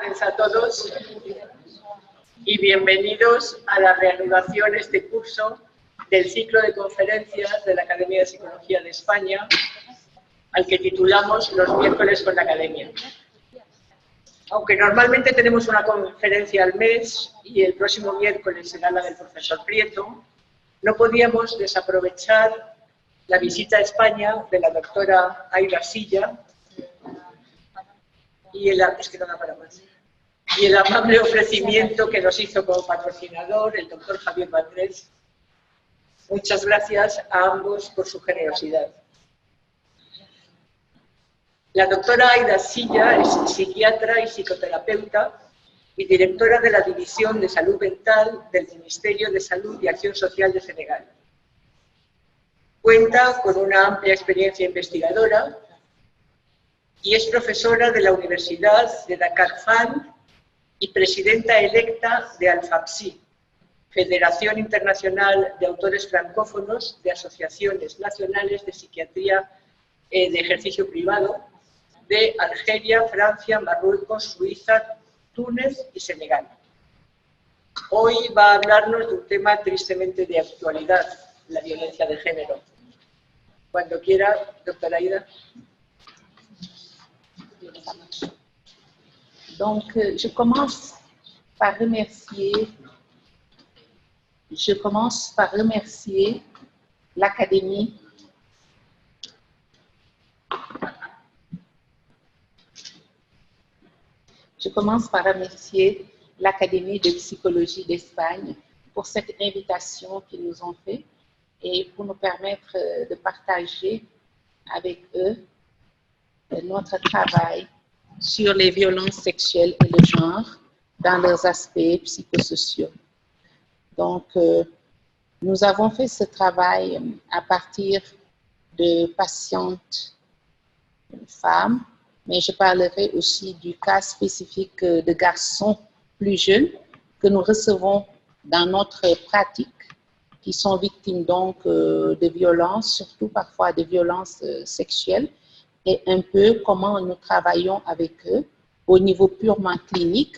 tardes a todos y bienvenidos a la reanudación de este curso del ciclo de conferencias de la Academia de Psicología de España, al que titulamos Los miércoles con la Academia. Aunque normalmente tenemos una conferencia al mes y el próximo miércoles será la del profesor Prieto, no podíamos desaprovechar la visita a España de la doctora Aida Silla y el amable ofrecimiento que nos hizo como patrocinador el doctor Javier Valdés. Muchas gracias a ambos por su generosidad. La doctora Aida Silla es psiquiatra y psicoterapeuta y directora de la División de Salud Mental del Ministerio de Salud y Acción Social de Senegal. Cuenta con una amplia experiencia investigadora y es profesora de la Universidad de Dakar y presidenta electa de Alfapsi, Federación Internacional de Autores Francófonos de Asociaciones Nacionales de Psiquiatría de Ejercicio Privado de Argelia, Francia, Marruecos, Suiza, Túnez y Senegal. Hoy va a hablarnos de un tema tristemente de actualidad, la violencia de género. Cuando quiera, doctora Aida. Donc, je commence par remercier l'Académie de psychologie d'Espagne pour cette invitation qu'ils nous ont faite et pour nous permettre de partager avec eux notre travail sur les violences sexuelles et le genre dans leurs aspects psychosociaux. Donc, nous avons fait ce travail à partir de patientes femmes, mais je parlerai aussi du cas spécifique de garçons plus jeunes que nous recevons dans notre pratique, qui sont victimes donc de violences, surtout parfois de violences sexuelles, et un peu comment nous travaillons avec eux au niveau purement clinique,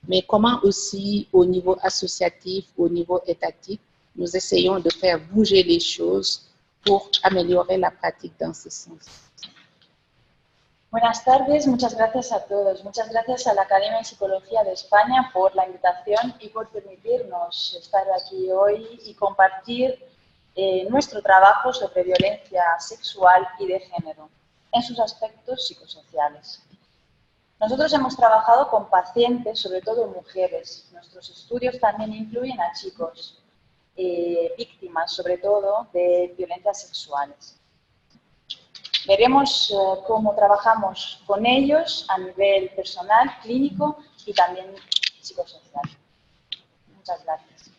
mais comment aussi au niveau associatif, au niveau étatique, nous essayons de faire bouger les choses pour améliorer la pratique dans ce sens. Buenas tardes, muchas gracias a todos. Muchas gracias a la Academia de Psicología de España por la invitación y por permitirnos estar aquí hoy y compartir nuestro trabajo sobre violencia sexual y de género en sus aspectos psicosociales. Nosotros hemos trabajado con pacientes, sobre todo mujeres. Nuestros estudios también incluyen a chicos, víctimas sobre todo de violencias sexuales. Veremos cómo trabajamos con ellos a nivel personal, clínico y también psicosocial. Muchas gracias.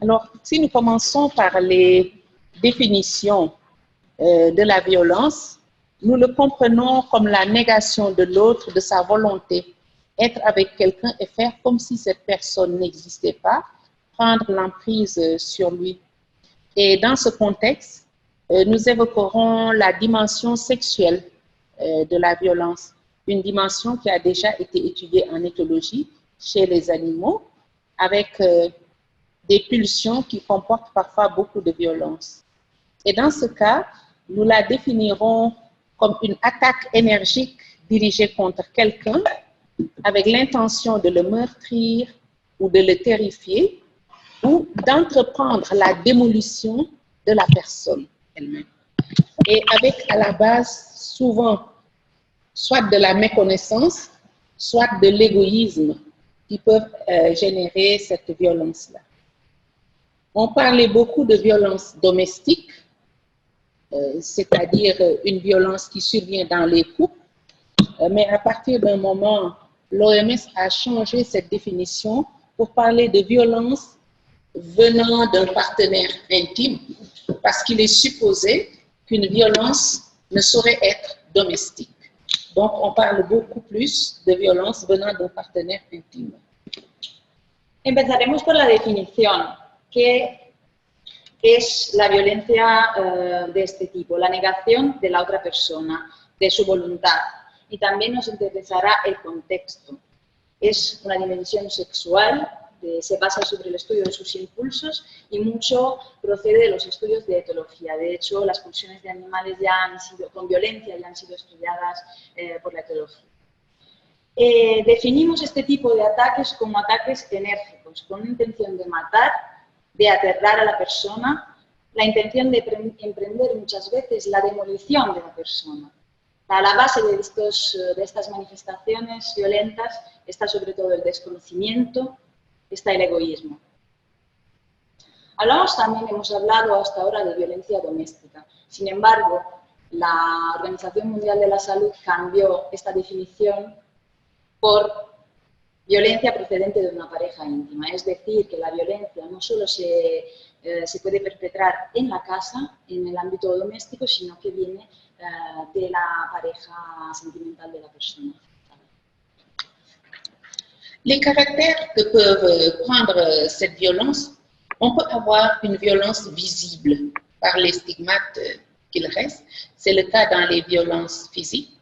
Alors, si nous commençons par les définitions de la violence, nous le comprenons comme la négation de l'autre de sa volonté, être avec quelqu'un et faire comme si cette personne n'existait pas, prendre l'emprise sur lui. Et dans ce contexte, nous évoquerons la dimension sexuelle de la violence, une dimension qui a déjà été étudiée en éthologie chez les animaux, avec des pulsions qui comportent parfois beaucoup de violence. Et dans ce cas, nous la définirons comme une attaque énergique dirigée contre quelqu'un avec l'intention de le meurtrir ou de le terrifier ou d'entreprendre la démolition de la personne elle-même. Et avec à la base souvent soit de la méconnaissance, soit de l'égoïsme qui peuvent générer cette violence-là. On parlait beaucoup de violence domestique, c'est-à-dire une violence qui survient dans les couples, mais à partir d'un moment, l'OMS a changé cette définition pour parler de violence venant d'un partenaire intime, parce qu'il est supposé qu'une violence ne saurait être domestique. Donc, on parle beaucoup plus de violence venant d'un partenaire intime. Empezaremos por la definición. ¿Qué es la violencia de este tipo? La negación de la otra persona, de su voluntad. y también nos interesará el contexto. Es una dimensión sexual, se basa sobre el estudio de sus impulsos y mucho procede de los estudios de etología. De hecho, las pulsiones de animales ya han sido, con violencia, ya han sido estudiadas por la etología. Definimos este tipo de ataques como ataques enérgicos, con intención de matar, de aterrar a la persona, la intención de emprender muchas veces la demolición de la persona. A la base de estas manifestaciones violentas está sobre todo el desconocimiento, está el egoísmo. Hemos hablado hasta ahora de violencia doméstica. Sin embargo, la Organización Mundial de la Salud cambió esta definición por violencia procedente de una pareja íntima. Es decir, que la violencia no solo se puede perpetrar en la casa, en el ámbito doméstico, sino que viene de la pareja sentimental de la persona. Les caractères que peuvent prendre cette violence, on peut avoir une violence visible par les stigmates qu'il reste. C'est le cas dans les violences physiques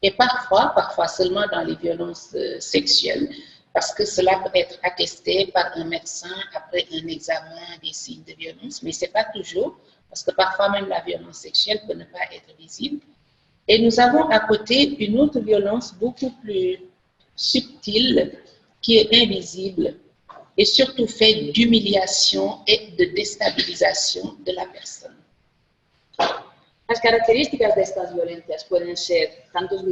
et parfois seulement dans les violences sexuelles, parce que cela peut être attesté par un médecin après un examen des signes de violence, mais ce n'est pas toujours, parce que parfois même la violence sexuelle peut ne pas être visible. Et nous avons à côté une autre violence beaucoup plus subtile, qui est invisible et surtout fait d'humiliation et de déstabilisation de la personne. Las características de estas violencias pueden ser tanto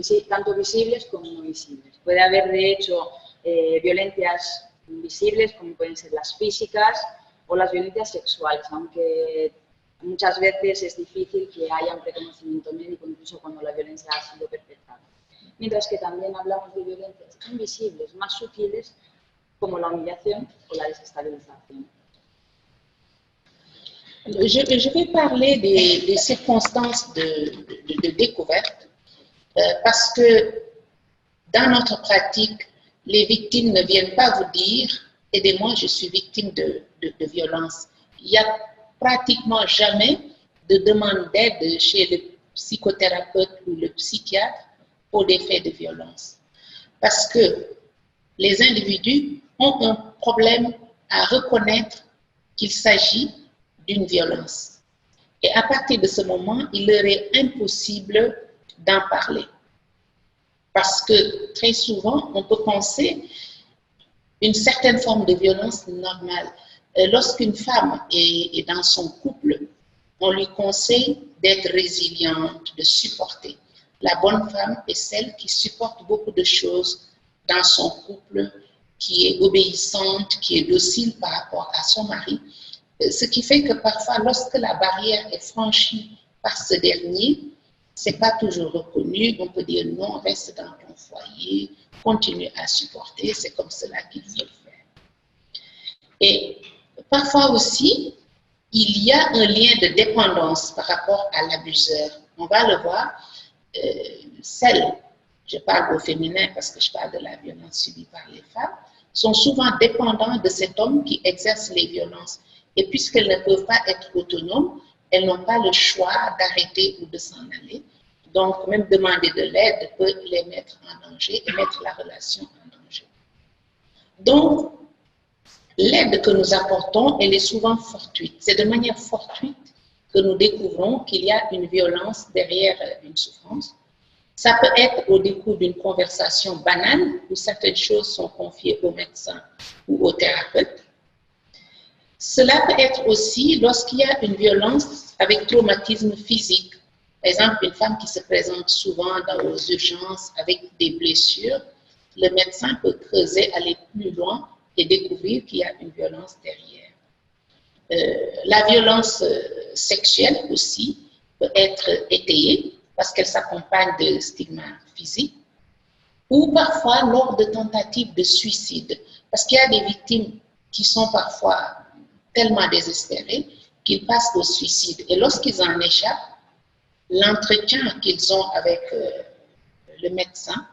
visibles como no visibles. Puede haber, de hecho, violencias invisibles, como pueden ser las físicas o las violencias sexuales, aunque muchas veces es difícil que haya un reconocimiento médico, incluso cuando la violencia ha sido perpetrada. Mientras que también hablamos de violencias invisibles, más sutiles, como la humillación o la desestabilización. Je vais parler des circonstances de découverte, parce que dans notre pratique, les victimes ne viennent pas vous dire « aidez-moi, je suis victime de violence ». Il n'y a pratiquement jamais de demande d'aide chez le psychothérapeute ou le psychiatre pour des faits de violence. Parce que les individus ont un problème à reconnaître qu'il s'agit d'une violence. Et à partir de ce moment, il leur est impossible d'en parler. Parce que très souvent, on peut penser une certaine forme de violence normale. Lorsqu'une femme est dans son couple, on lui conseille d'être résiliente, de supporter. La bonne femme est celle qui supporte beaucoup de choses dans son couple, qui est obéissante, qui est docile par rapport à son mari. Ce qui fait que parfois, lorsque la barrière est franchie par ce dernier, ce n'est pas toujours reconnu. On peut dire non, reste dans ton foyer, continue à supporter, c'est comme cela qu'il faut le faire. Et parfois aussi, il y a un lien de dépendance par rapport à l'abuseur. On va le voir. Je parle au féminin parce que je parle de la violence subie par les femmes, sont souvent dépendants de cet homme qui exerce les violences. Et puisqu'elles ne peuvent pas être autonomes, elles n'ont pas le choix d'arrêter ou de s'en aller. Donc, même demander de l'aide peut les mettre en danger et mettre la relation en danger. Donc, l'aide que nous apportons, elle est souvent fortuite. C'est de manière fortuite que nous découvrons qu'il y a une violence derrière une souffrance. Ça peut être au décours d'une conversation banale où certaines choses sont confiées au médecin ou au thérapeute. Cela peut être aussi lorsqu'il y a une violence avec traumatisme physique. Par exemple, une femme qui se présente souvent aux urgences avec des blessures, le médecin peut creuser, aller plus loin et découvrir qu'il y a une violence derrière. La violence sexuelle aussi peut être étayée parce qu'elle s'accompagne de stigmates physiques ou parfois lors de tentatives de suicide, parce qu'il y a des victimes qui sont parfois tellement désespérés qu'ils passent au suicide. Et lorsqu'ils en échappent, l'entretien qu'ils ont avec le médecin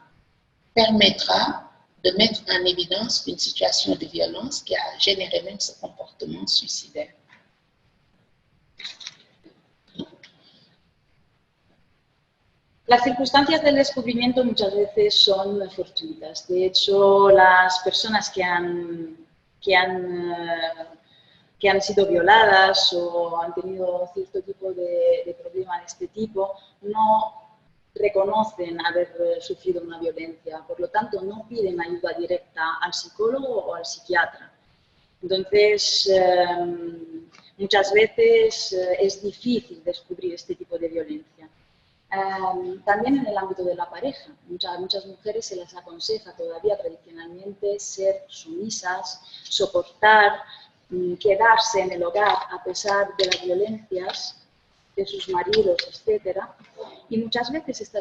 permettra de mettre en évidence une situation de violence qui a généré même ce comportement suicidaire. Las circunstancias del descubrimiento muchas veces son fortuitas. De hecho, las personas que han sido violadas o han tenido cierto tipo de problema de este tipo no reconocen haber sufrido una violencia. Por lo tanto, no piden ayuda directa al psicólogo o al psiquiatra. Entonces, muchas veces es difícil descubrir este tipo de violencia. También en el ámbito de la pareja, muchas mujeres se les aconseja todavía tradicionalmente ser sumisas, soportar, quedarse en el hogar a pesar de las violencias de sus maridos, etc. Y muchas veces,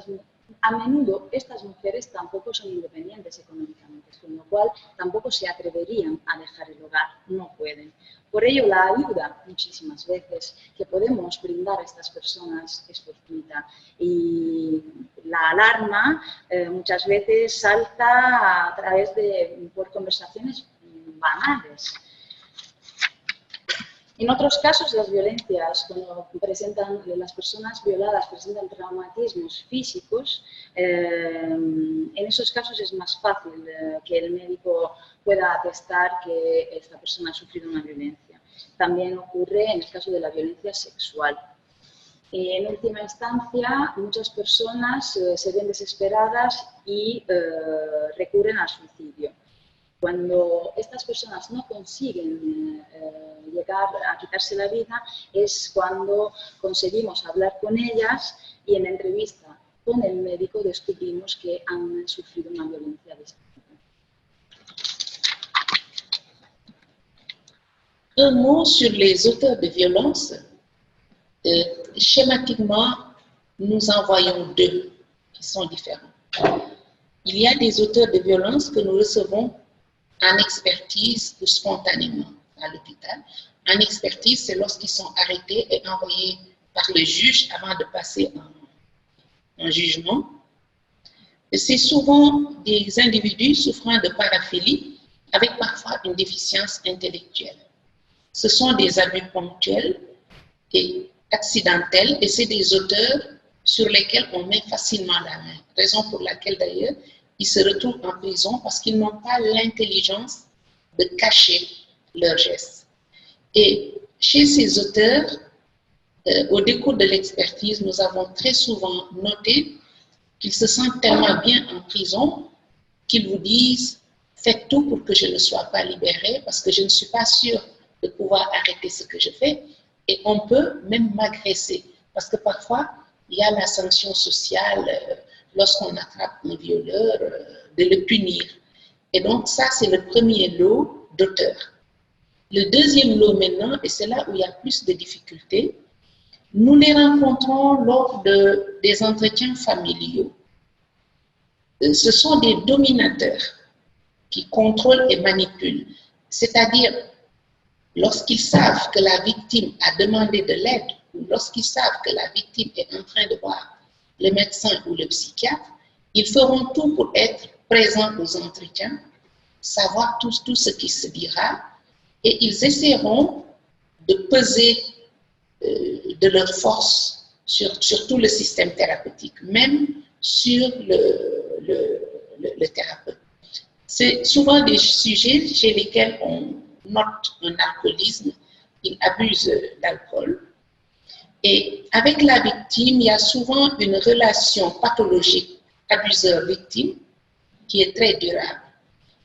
a menudo, estas mujeres tampoco son independientes económicamente, con lo cual tampoco se atreverían a dejar el hogar, no pueden. Por ello, la ayuda, muchísimas veces, que podemos brindar a estas personas es fortuita. Y la alarma muchas veces salta a través por conversaciones banales. En otros casos, las violencias, cuando las personas violadas presentan traumatismos físicos, en esos casos es más fácil que el médico pueda atestar que esta persona ha sufrido una violencia. También ocurre en el caso de la violencia sexual. En última instancia, muchas personas se ven desesperadas y recurren al suicidio. Cuando estas personas no consiguen llegar a quitarse la vida, es cuando conseguimos hablar con ellas y en entrevista con el médico descubrimos que han sufrido una violencia de este tipo. Un mot sur les auteurs de violence. Schématiquement, nous en voyons deux qui sont différents. Il y a des auteurs de violence que nous recevons en expertise ou spontanément à l'hôpital. En expertise, c'est lorsqu'ils sont arrêtés et envoyés par le juge avant de passer en jugement. C'est souvent des individus souffrant de paraphilie avec parfois une déficience intellectuelle. Ce sont des abus ponctuels et accidentels et c'est des auteurs sur lesquels on met facilement la main. Raison pour laquelle d'ailleurs, ils se retrouvent en prison parce qu'ils n'ont pas l'intelligence de cacher leurs gestes. Et chez ces auteurs, au décours de l'expertise, nous avons très souvent noté qu'ils se sentent tellement bien en prison qu'ils vous disent « faites tout pour que je ne sois pas libéré parce que je ne suis pas sûr de pouvoir arrêter ce que je fais » et on peut même m'agresser parce que parfois, il y a la sanction sociale lorsqu'on attrape un violeur, de le punir. Et donc ça, c'est le premier lot d'auteurs. Le deuxième lot maintenant, et c'est là où il y a plus de difficultés, nous les rencontrons lors des entretiens familiaux. Ce sont des dominateurs qui contrôlent et manipulent. C'est-à-dire, lorsqu'ils savent que la victime a demandé de l'aide, ou lorsqu'ils savent que la victime est en train de voir le médecin ou le psychiatre, ils feront tout pour être présents aux entretiens, savoir tout ce qui se dira, et ils essaieront de peser de leur force sur tout le système thérapeutique, même sur le thérapeute. C'est souvent des sujets chez lesquels on note un alcoolisme, ils abusent d'alcool. Et avec la victime, il y a souvent une relation pathologique abuseur-victime qui est très durable.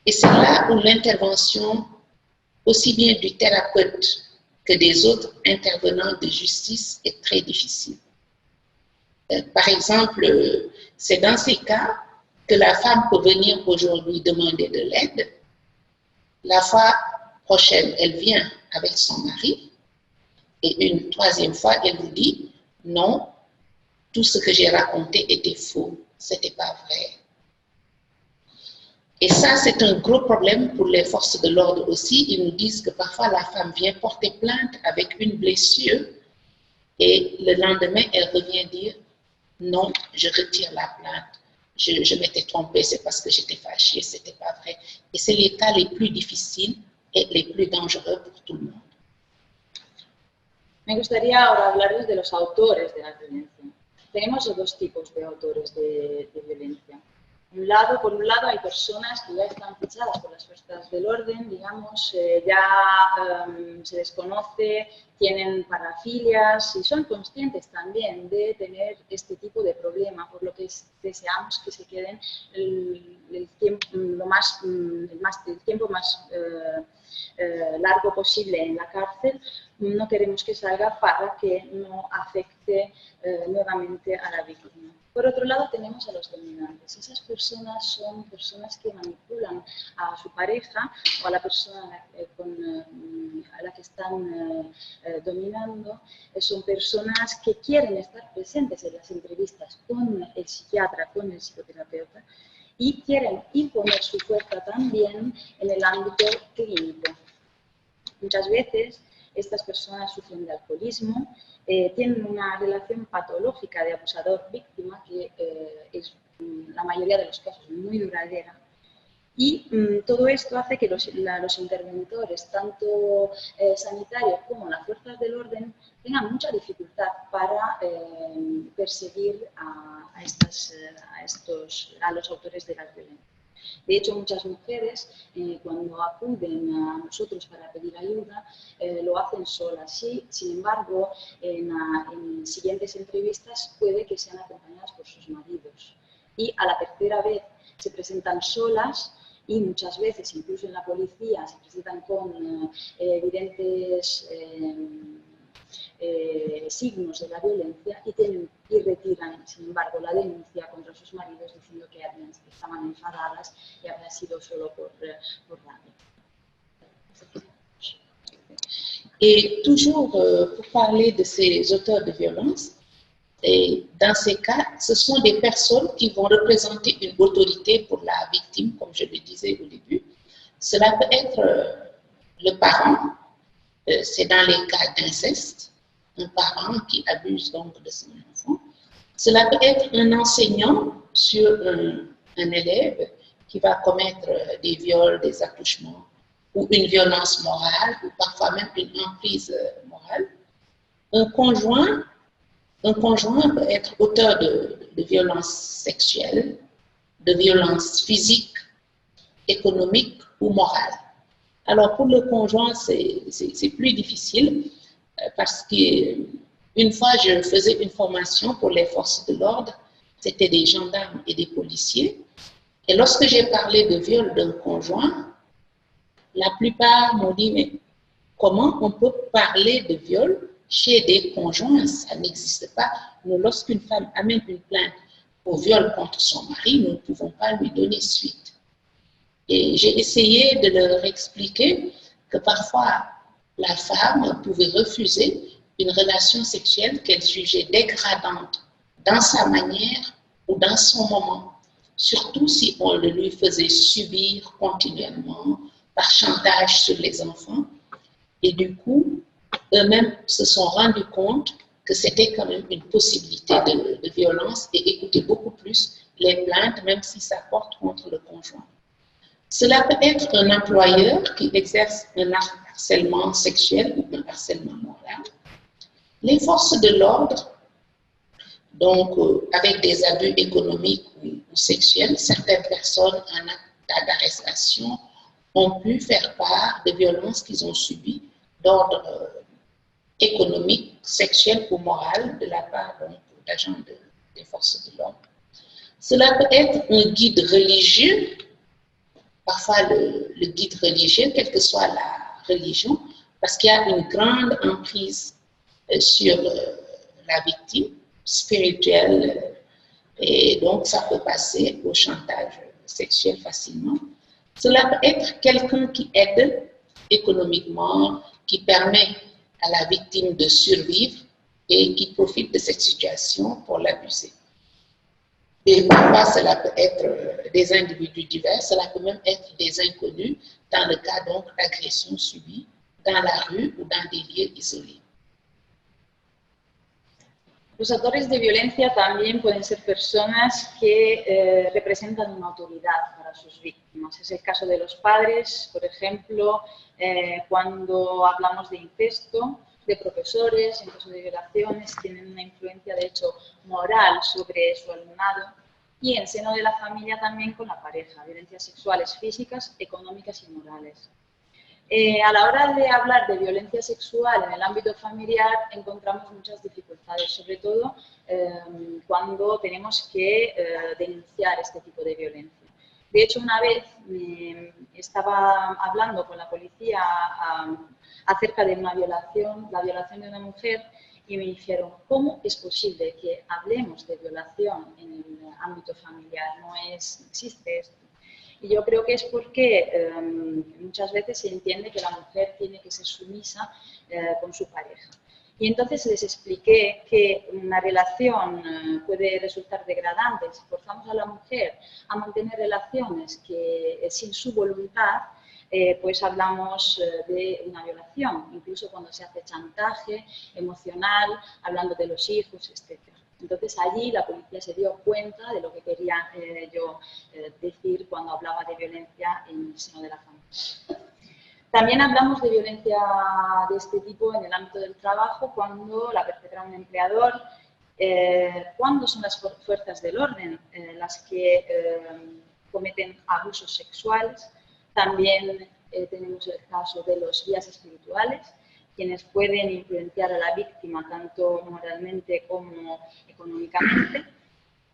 Et c'est là où l'intervention, aussi bien du thérapeute que des autres intervenants de justice, est très difficile. Par exemple, c'est dans ces cas que la femme peut venir aujourd'hui demander de l'aide. La fois prochaine, elle vient avec son mari. Et une troisième fois, elle vous dit, non, tout ce que j'ai raconté était faux, ce n'était pas vrai. Et ça, c'est un gros problème pour les forces de l'ordre aussi. Ils nous disent que parfois la femme vient porter plainte avec une blessure et le lendemain, elle revient dire, non, je retire la plainte, je m'étais trompée, c'est parce que j'étais fâchée, ce n'était pas vrai. Et c'est les cas les plus difficiles et les plus dangereux pour tout le monde. Me gustaría ahora hablarles de los autores de la violencia. tenemos dos tipos de autores de violencia. Por un lado, hay personas que ya están fichadas por las fuerzas del orden, digamos, se desconoce, tienen parafilias y son conscientes también de tener este tipo de problema, por lo que deseamos que se queden el tiempo más largo posible en la cárcel. No queremos que salga para que no afecte nuevamente a la víctima. Por otro lado, tenemos a los dominantes. Esas personas son personas que manipulan a su pareja o a la persona a la que están dominando. Son personas que quieren estar presentes en las entrevistas con el psiquiatra, con el psicoterapeuta, y quieren imponer su fuerza también en el ámbito clínico. Muchas veces estas personas sufren de alcoholismo, tienen una relación patológica de abusador-víctima que es en la mayoría de los casos muy duradera. Y todo esto hace que los interventores, tanto sanitarios como las fuerzas del orden, tengan mucha dificultad para perseguir a los autores de la violencia. De hecho, muchas mujeres, cuando acuden a nosotros para pedir ayuda, lo hacen solas. Sí, sin embargo, en siguientes entrevistas puede que sean acompañadas por sus maridos. Y a la tercera vez se presentan solas y muchas veces, incluso en la policía, se presentan con evidentes signos de la violencia y retiran, sin embargo, la denuncia contra sus maridos diciendo que estaban enfadadas y había sido solo por rabia. Et toujours pour parler de ces auteurs de violence, et dans ces cas, ce sont des personnes qui vont représenter une autorité pour la victime, comme je le disais au début. Cela peut être le parent, c'est dans les cas d'inceste, un parent qui abuse donc de son enfant. Cela peut être un enseignant sur un élève qui va commettre des viols, des attouchements, ou une violence morale, ou parfois même une emprise morale. Un conjoint peut être auteur de violences sexuelles, de violences physiques, économiques ou morales. Alors pour le conjoint, c'est plus difficile parce qu'une fois, je faisais une formation pour les forces de l'ordre, c'était des gendarmes et des policiers. Et lorsque j'ai parlé de viol d'un conjoint, la plupart m'ont dit, mais comment on peut parler de viol chez des conjoints? Ça n'existe pas. Nous, lorsqu'une femme amène une plainte pour viol contre son mari, nous ne pouvons pas lui donner suite. Et j'ai essayé de leur expliquer que parfois, la femme pouvait refuser une relation sexuelle qu'elle jugeait dégradante dans sa manière ou dans son moment, surtout si on le lui faisait subir continuellement par chantage sur les enfants. Et du coup, eux-mêmes se sont rendus compte que c'était quand même une possibilité de violence et écoutaient beaucoup plus les plaintes, même si ça porte contre le conjoint. Cela peut être un employeur qui exerce un harcèlement sexuel ou un harcèlement moral. Les forces de l'ordre, donc avec des abus économiques ou sexuels, certaines personnes en état d'arrestation ont pu faire part de violences qu'ils ont subies d'ordre économique, sexuel ou moral de la part d'agents des forces de l'ordre. Cela peut être un guide religieux, parfois le guide religieux, quelle que soit la religion, parce qu'il y a une grande emprise sur la victime spirituelle et donc ça peut passer au chantage sexuel facilement. Cela peut être quelqu'un qui aide économiquement, qui permet à la victime de survivre et qui profite de cette situation pour l'abuser. Et parfois, cela peut être des individus divers, cela peut même être des inconnus dans le cas donc d'agressions subies dans la rue ou dans des lieux isolés. Los autores de violencia también pueden ser personas que representan una autoridad para sus víctimas. Es el caso de los padres, por ejemplo, cuando hablamos de incesto, de profesores, en caso de violaciones, tienen una influencia, de hecho, moral sobre su alumnado, y en seno de la familia también con la pareja, violencias sexuales, físicas, económicas y morales. A la hora de hablar de violencia sexual en el ámbito familiar encontramos muchas dificultades, sobre todo cuando tenemos que denunciar este tipo de violencia. De hecho, una vez estaba hablando con la policía acerca de una violación, la violación de una mujer, y me dijeron, ¿cómo es posible que hablemos de violación en el ámbito familiar? No existe esto. Y yo creo que es porque muchas veces se entiende que la mujer tiene que ser sumisa con su pareja. Y entonces les expliqué que una relación puede resultar degradante si forzamos a la mujer a mantener relaciones que sin su voluntad, pues hablamos de una violación, incluso cuando se hace chantaje emocional, hablando de los hijos, etc. Entonces allí la policía se dio cuenta de lo que quería yo decir cuando hablaba de violencia en el seno de la familia. También hablamos de violencia de este tipo en el ámbito del trabajo cuando la perpetra un empleador, cuando son las fuerzas del orden las que cometen abusos sexuales. También tenemos el caso de los guías espirituales, quienes pueden influenciar a la víctima tanto moralmente como económicamente.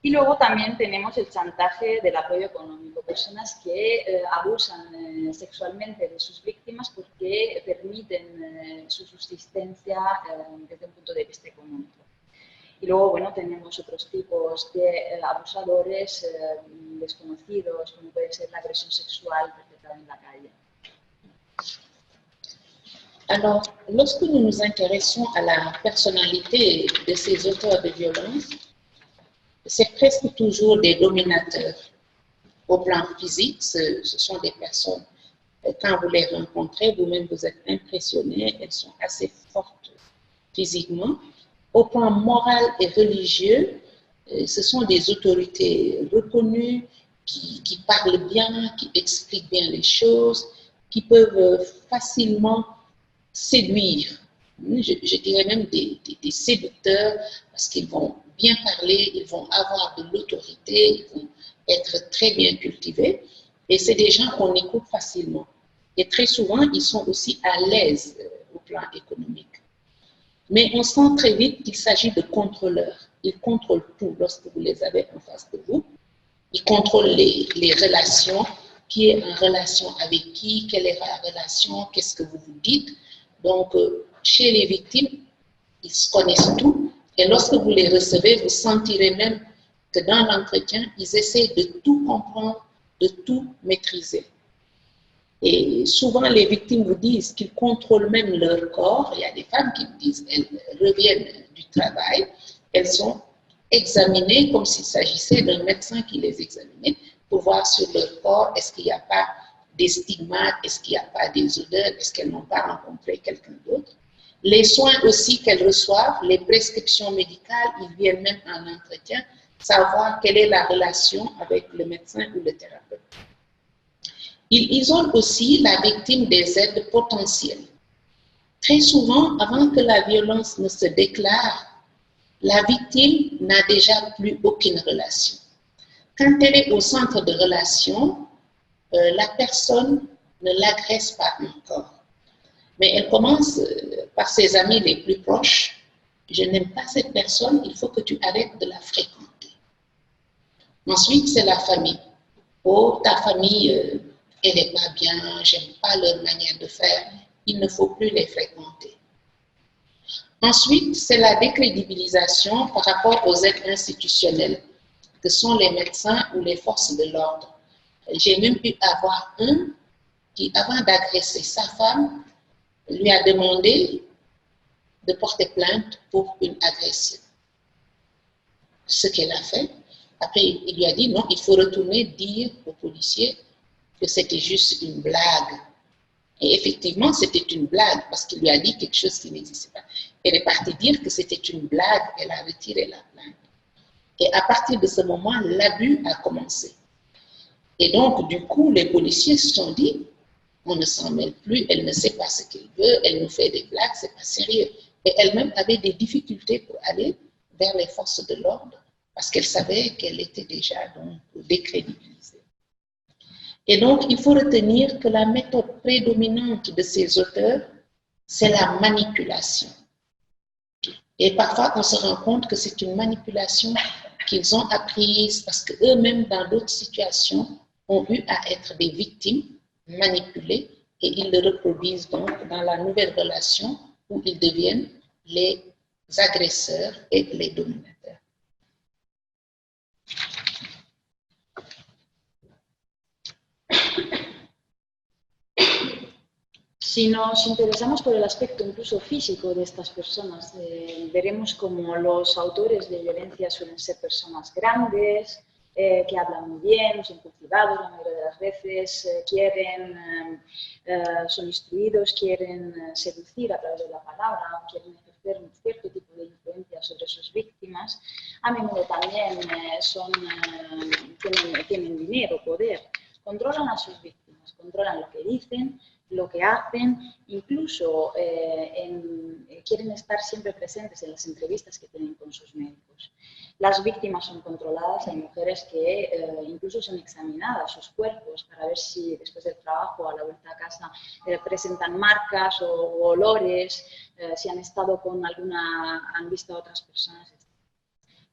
Y luego también tenemos el chantaje del apoyo económico, personas que abusan sexualmente de sus víctimas porque permiten su subsistencia desde un punto de vista económico. Y luego, bueno, tenemos otros tipos de abusadores desconocidos, como puede ser la agresión sexual perpetrada en la calle. Alors, lorsque nous nous intéressons à la personnalité de ces auteurs de violence, c'est presque toujours des dominateurs. Au plan physique, ce sont des personnes, quand vous les rencontrez, vous-même vous êtes impressionné, elles sont assez fortes physiquement. Au plan moral et religieux, ce sont des autorités reconnues qui parlent bien, qui expliquent bien les choses, qui peuvent facilement séduire. Je dirais même des séducteurs parce qu'ils vont bien parler, ils vont avoir de l'autorité, ils vont être très bien cultivés et c'est des gens qu'on écoute facilement. Et très souvent, ils sont aussi à l'aise au plan économique. Mais on sent très vite qu'il s'agit de contrôleurs. Ils contrôlent tout lorsque vous les avez en face de vous. Ils contrôlent les relations, qui est en relation avec qui, quelle est la relation, qu'est-ce que vous vous dites. Donc, chez les victimes, ils connaissent tout. Et lorsque vous les recevez, vous sentirez même que dans l'entretien, ils essaient de tout comprendre, de tout maîtriser. Et souvent, les victimes vous disent qu'ils contrôlent même leur corps. Il y a des femmes qui me disent, elles reviennent du travail, elles sont examinées comme s'il s'agissait d'un médecin qui les examinait pour voir sur leur corps, est-ce qu'il n'y a pas des stigmates, est-ce qu'il n'y a pas des odeurs, est-ce qu'elles n'ont pas rencontré quelqu'un d'autre. Les soins aussi qu'elles reçoivent, les prescriptions médicales, ils viennent même en entretien, savoir quelle est la relation avec le médecin ou le thérapeute. Ils isolent aussi la victime des aides potentielles. Très souvent, avant que la violence ne se déclare, la victime n'a déjà plus aucune relation. Quand elle est au centre de relation, la personne ne l'agresse pas encore. Mais elle commence par ses amis les plus proches. Je n'aime pas cette personne, il faut que tu arrêtes de la fréquenter. Ensuite, c'est la famille. Oh, ta famille, elle n'est pas bien, j'aime pas leur manière de faire, il ne faut plus les fréquenter. Ensuite, c'est la décrédibilisation par rapport aux aides institutionnelles, que sont les médecins ou les forces de l'ordre. J'ai même pu avoir un qui, avant d'agresser sa femme, lui a demandé de porter plainte pour une agression. Ce qu'elle a fait, après il lui a dit non, il faut retourner dire aux policiers que c'était juste une blague. Et effectivement, c'était une blague parce qu'il lui a dit quelque chose qui n'existait pas. Elle est partie dire que c'était une blague, elle a retiré la plainte. Et à partir de ce moment, l'abus a commencé. Et donc, du coup, les policiers se sont dit, on ne s'en mêle plus, elle ne sait pas ce qu'elle veut, elle nous fait des blagues, c'est pas sérieux. Et elle-même avait des difficultés pour aller vers les forces de l'ordre parce qu'elle savait qu'elle était déjà donc décrédibilisée. Et donc, il faut retenir que la méthode prédominante de ces auteurs, c'est la manipulation. Et parfois, on se rend compte que c'est une manipulation qu'ils ont apprise parce qu'eux-mêmes, dans d'autres situations, ont eu à être des victimes manipulées et ils le reproduisent donc dans la nouvelle relation où ils deviennent les agresseurs et les dominateurs. Si nos interesamos por el aspecto incluso físico de estas personas, veremos como los autores de violencia suelen ser personas grandes, que hablan muy bien, son cultivados la mayoría de las veces, son instruidos, quieren seducir a través de la palabra, quieren ejercer un cierto tipo de influencia sobre sus víctimas. A menudo también tienen dinero, poder, controlan a sus víctimas, controlan lo que dicen, lo que hacen, incluso quieren estar siempre presentes en las entrevistas que tienen con sus médicos. Las víctimas son controladas, hay mujeres que incluso son examinadas sus cuerpos para ver si después del trabajo, a la vuelta a casa, presentan marcas o olores, si han estado con han visto a otras personas.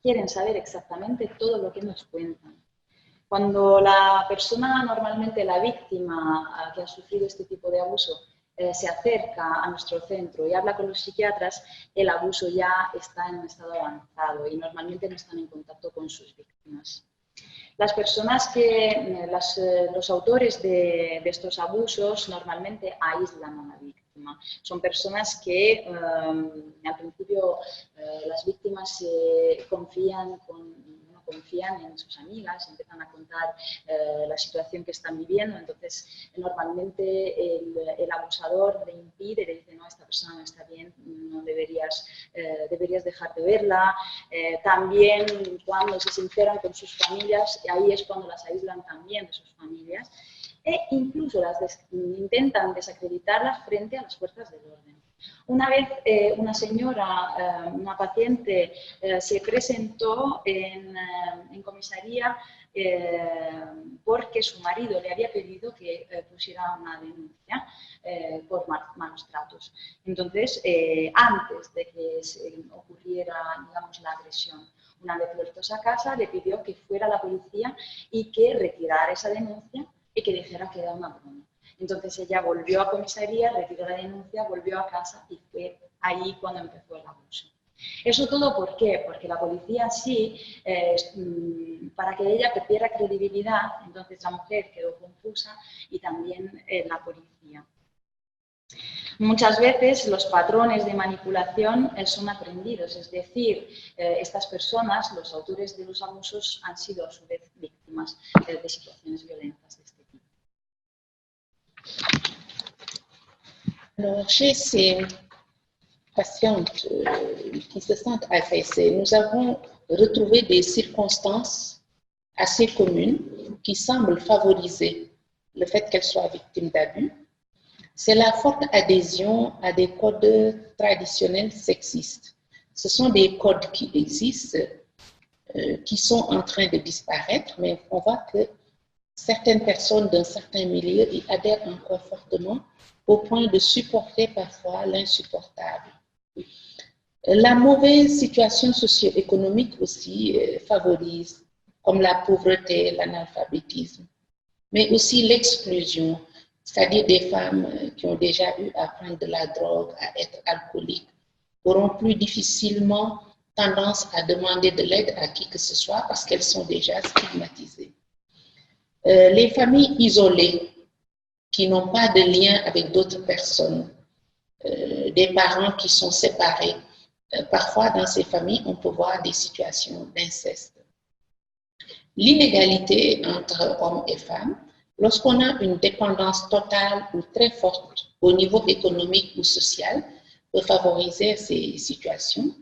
Quieren saber exactamente todo lo que nos cuentan. Cuando la persona, normalmente la víctima que ha sufrido este tipo de abuso, se acerca a nuestro centro y habla con los psiquiatras, el abuso ya está en un estado avanzado y normalmente no están en contacto con sus víctimas. Las personas los autores de estos abusos normalmente aíslan a la víctima. Son personas que al principio las víctimas confían en sus amigas, empiezan a contar la situación que están viviendo, entonces normalmente el abusador le impide, le dice, no, esta persona no está bien, no deberías dejar de verla. También cuando se sinceran con sus familias, ahí es cuando las aíslan también de sus familias e incluso intentan desacreditarlas frente a las fuerzas del orden. Una vez una señora, una paciente, se presentó en comisaría porque su marido le había pedido que pusiera una denuncia por malos tratos. Entonces, antes de que ocurriera, digamos, la agresión, una vez vueltos a casa, le pidió que fuera la policía y que retirara esa denuncia y que dijera que era una broma. Entonces ella volvió a comisaría, retiró la denuncia, volvió a casa y fue ahí cuando empezó el abuso. ¿Eso todo por qué? Porque la policía sí, para que ella perdiera credibilidad, entonces la mujer quedó confusa y también la policía. Muchas veces los patrones de manipulación son aprendidos, es decir, estas personas, los autores de los abusos, han sido a su vez víctimas de situaciones violentas de este tipo. Alors, chez ces patientes qui se sentent agressées, nous avons retrouvé des circonstances assez communes qui semblent favoriser le fait qu'elles soient victimes d'abus. C'est la forte adhésion à des codes traditionnels sexistes. Ce sont des codes qui existent, qui sont en train de disparaître, mais on voit que certaines personnes d'un certain milieu y adhèrent encore fortement au point de supporter parfois l'insupportable. La mauvaise situation socio-économique aussi favorise, comme la pauvreté, l'analphabétisme, mais aussi l'exclusion, c'est-à-dire des femmes qui ont déjà eu à prendre de la drogue, à être alcooliques, auront plus difficilement tendance à demander de l'aide à qui que ce soit parce qu'elles sont déjà stigmatisées. Les familles isolées qui n'ont pas de lien avec d'autres personnes, des parents qui sont séparés, parfois dans ces familles, on peut voir des situations d'inceste. L'inégalité entre hommes et femmes, lorsqu'on a une dépendance totale ou très forte au niveau économique ou social, peut favoriser ces situations.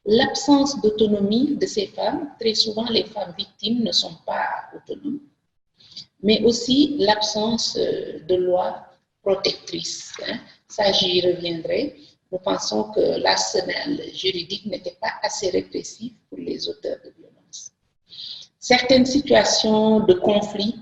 L'absence d'autonomie de ces femmes, très souvent les femmes victimes ne sont pas autonomes, mais aussi l'absence de loi protectrice. Hein. Ça, j'y reviendrai. Nous pensons que l'arsenal juridique n'était pas assez répressif pour les auteurs de violence. Certaines situations de conflit,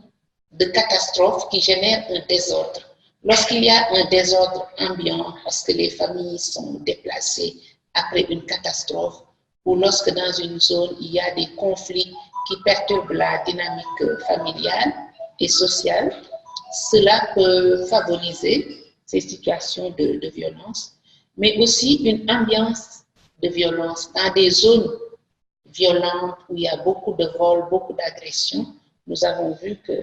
de catastrophe qui génèrent un désordre. Lorsqu'il y a un désordre ambiant, parce que les familles sont déplacées après une catastrophe, ou lorsque dans une zone, il y a des conflits qui perturbent la dynamique familiale et sociale, cela peut favoriser ces situations de violence, mais aussi une ambiance de violence dans des zones violentes où il y a beaucoup de vols, beaucoup d'agressions. Nous avons vu que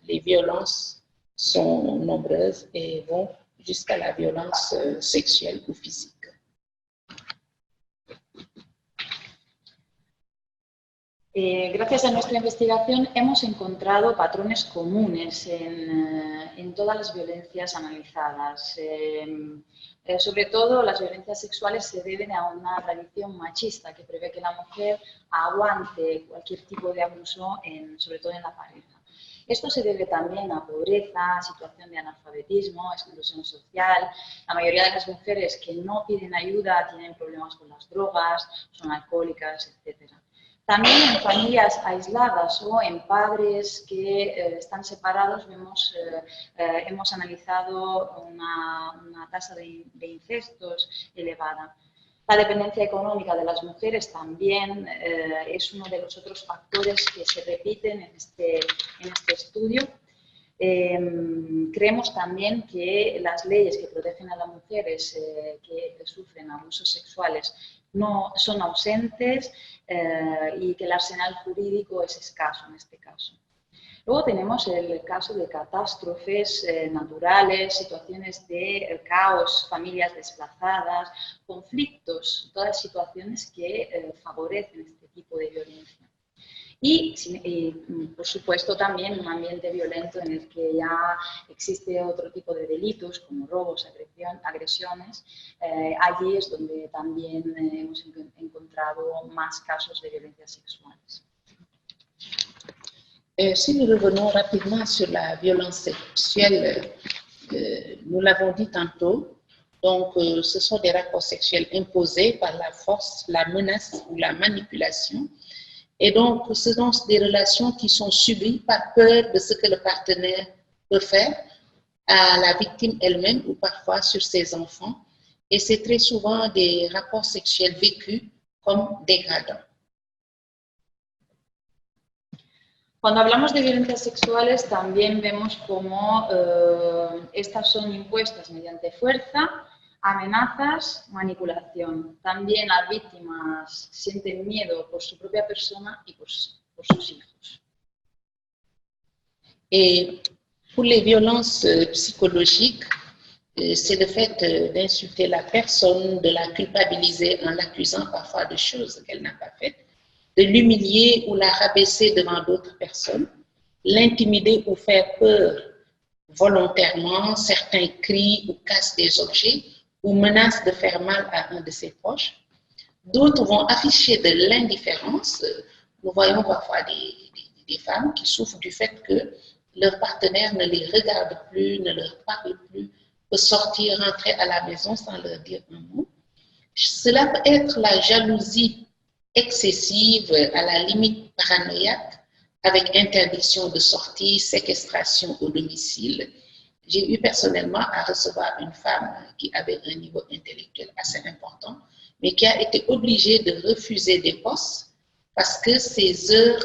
les violences sont nombreuses et vont jusqu'à la violence sexuelle ou physique. Gracias a nuestra investigación hemos encontrado patrones comunes en todas las violencias analizadas. Sobre todo, las violencias sexuales se deben a una tradición machista que prevé que la mujer aguante cualquier tipo de abuso, sobre todo en la pareja. Esto se debe también a pobreza, situación de analfabetismo, exclusión social. La mayoría de las mujeres que no piden ayuda tienen problemas con las drogas, son alcohólicas, etc. También en familias aisladas o en padres que están separados hemos analizado una tasa de incestos elevada. La dependencia económica de las mujeres también es uno de los otros factores que se repiten en este estudio. Creemos también que las leyes que protegen a las mujeres que sufren abusos sexuales no son ausentes y que el arsenal jurídico es escaso en este caso. Luego tenemos el caso de catástrofes naturales, situaciones de caos, familias desplazadas, conflictos, todas situaciones que favorecen este tipo de violencia. Y, por supuesto, también un ambiente violento en el que ya existe otro tipo de delitos como robos, agresiones. Allí es donde también hemos encontrado más casos de violencias sexuales. Si nous revenons rapidement sur la violence sexuelle, nous l'avons dit tantôt, donc ce sont des rapports sexuels imposés par la force, la menace ou la manipulation. Et donc, ce sont des relations qui sont subies par peur de ce que le partenaire peut faire à la victime elle-même ou parfois sur ses enfants. Et c'est très souvent des rapports sexuels vécus comme dégradants. Cuando hablamos de violencias sexuales también vemos cómo estas son impuestas mediante fuerza, amenazas, manipulación. También las víctimas sienten miedo por su propia persona y por sus hijos. Et pour les violences psychologiques, c'est le fait d'insulter la personne, de la culpabiliser en l'accusant parfois de choses qu'elle n'a pas faites, de l'humilier ou la rabaisser devant d'autres personnes, l'intimider ou faire peur volontairement, certains crient ou cassent des objets, ou menacent de faire mal à un de ses proches. D'autres vont afficher de l'indifférence. Nous voyons parfois des femmes qui souffrent du fait que leur partenaire ne les regarde plus, ne leur parle plus, peut sortir, rentrer à la maison sans leur dire un mot. Cela peut être la jalousie excessive, à la limite paranoïaque, avec interdiction de sortie, séquestration au domicile. J'ai eu personnellement à recevoir une femme qui avait un niveau intellectuel assez important, mais qui a été obligée de refuser des postes parce que ses heures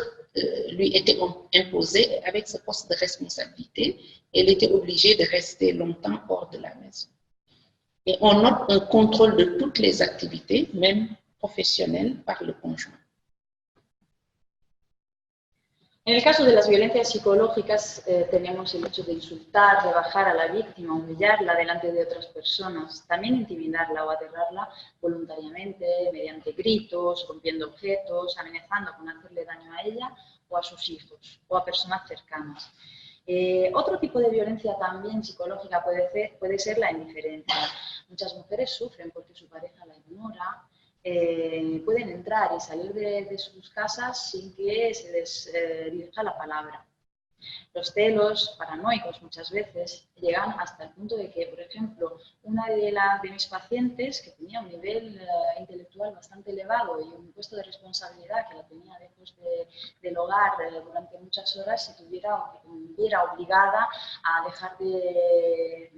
lui étaient imposées avec ce poste de responsabilité. Elle était obligée de rester longtemps hors de la maison. Et on note un contrôle de toutes les activités, même professionnelles, par le conjoint. En el caso de las violencias psicológicas tenemos el hecho de insultar, rebajar a la víctima, humillarla delante de otras personas, también intimidarla o aterrarla voluntariamente mediante gritos, rompiendo objetos, amenazando con hacerle daño a ella o a sus hijos o a personas cercanas. Otro tipo de violencia también psicológica puede ser la indiferencia. Muchas mujeres sufren porque su pareja la ignora. Pueden entrar y salir de sus casas sin que se les dirija la palabra. Los celos paranoicos muchas veces llegan hasta el punto de que, por ejemplo, una de mis pacientes que tenía un nivel intelectual bastante elevado y un puesto de responsabilidad que la tenía lejos del hogar durante muchas horas, se viera obligada a dejar de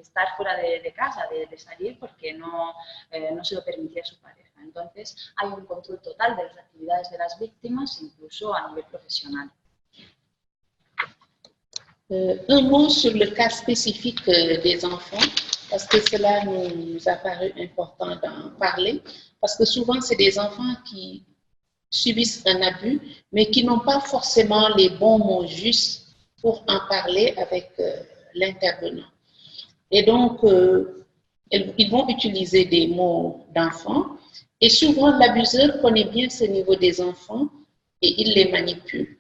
estar fuera de casa, de salir, porque no se lo permitía su pareja. Entonces, hay un control total de las actividades de las víctimas, incluso a nivel profesional. Un mot sur le cas spécifique des enfants, parce que cela nous a paru important d'en parler, parce que souvent c'est des enfants qui subissent un abus, mais qui n'ont pas forcément les bons mots justes pour en parler avec l'intervenant. Et donc, ils vont utiliser des mots d'enfants, et souvent l'abuseur connaît bien ce niveau des enfants et il les manipule.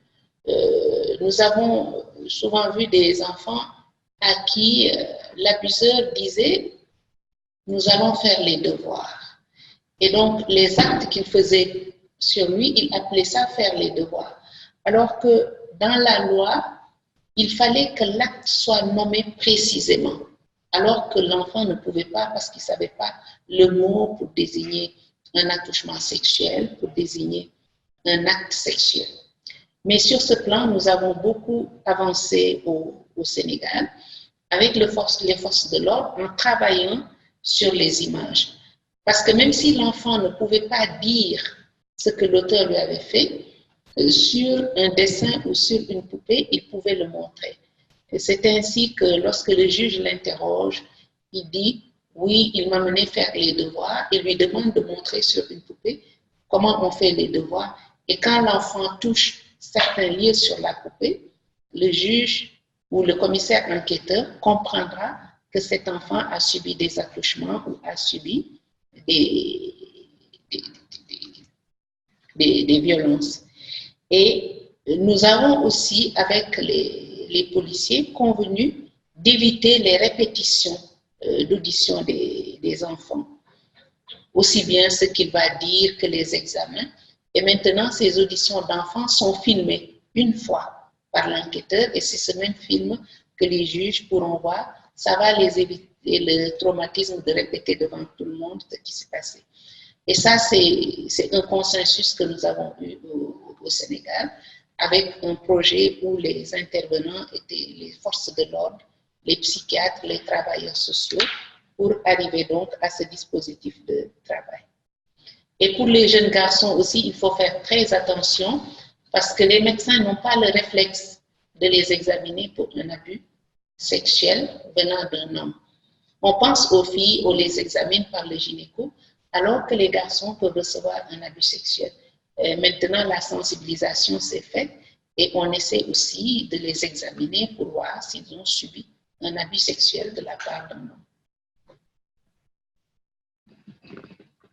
Nous avons souvent vu des enfants à qui l'abuseur disait « nous allons faire les devoirs ». Et donc, les actes qu'il faisait sur lui, il appelait ça faire les devoirs. Alors que dans la loi, il fallait que l'acte soit nommé précisément, alors que l'enfant ne pouvait pas parce qu'il ne savait pas le mot pour désigner un attouchement sexuel, pour désigner un acte sexuel. Mais sur ce plan, nous avons beaucoup avancé au Sénégal avec les forces de l'ordre en travaillant sur les images. Parce que même si l'enfant ne pouvait pas dire ce que l'auteur lui avait fait, sur un dessin ou sur une poupée, il pouvait le montrer. C'est ainsi que lorsque le juge l'interroge, il dit « oui, il m'a mené faire les devoirs », il lui demande de montrer sur une poupée comment on fait les devoirs. Et quand l'enfant touche certains lieux sur la poupée, le juge ou le commissaire enquêteur comprendra que cet enfant a subi des attouchements ou a subi des violences. Et nous avons aussi, avec les policiers, convenu d'éviter les répétitions d'audition des enfants, aussi bien ce qu'il va dire que les examens. Et maintenant, ces auditions d'enfants sont filmées une fois par l'enquêteur et c'est ce même film que les juges pourront voir. Ça va les éviter le traumatisme de répéter devant tout le monde ce qui s'est passé. Et ça, c'est un consensus que nous avons eu au Sénégal avec un projet où les intervenants étaient les forces de l'ordre, les psychiatres, les travailleurs sociaux, pour arriver donc à ce dispositif de travail. Et pour les jeunes garçons aussi, il faut faire très attention parce que les médecins n'ont pas le réflexe de les examiner pour un abus sexuel venant d'un homme. On pense aux filles, on les examine par le gynéco, alors que les garçons peuvent recevoir un abus sexuel. Maintenant, la sensibilisation s'est faite et on essaie aussi de les examiner pour voir s'ils ont subi un abus sexuel de la part d'un homme.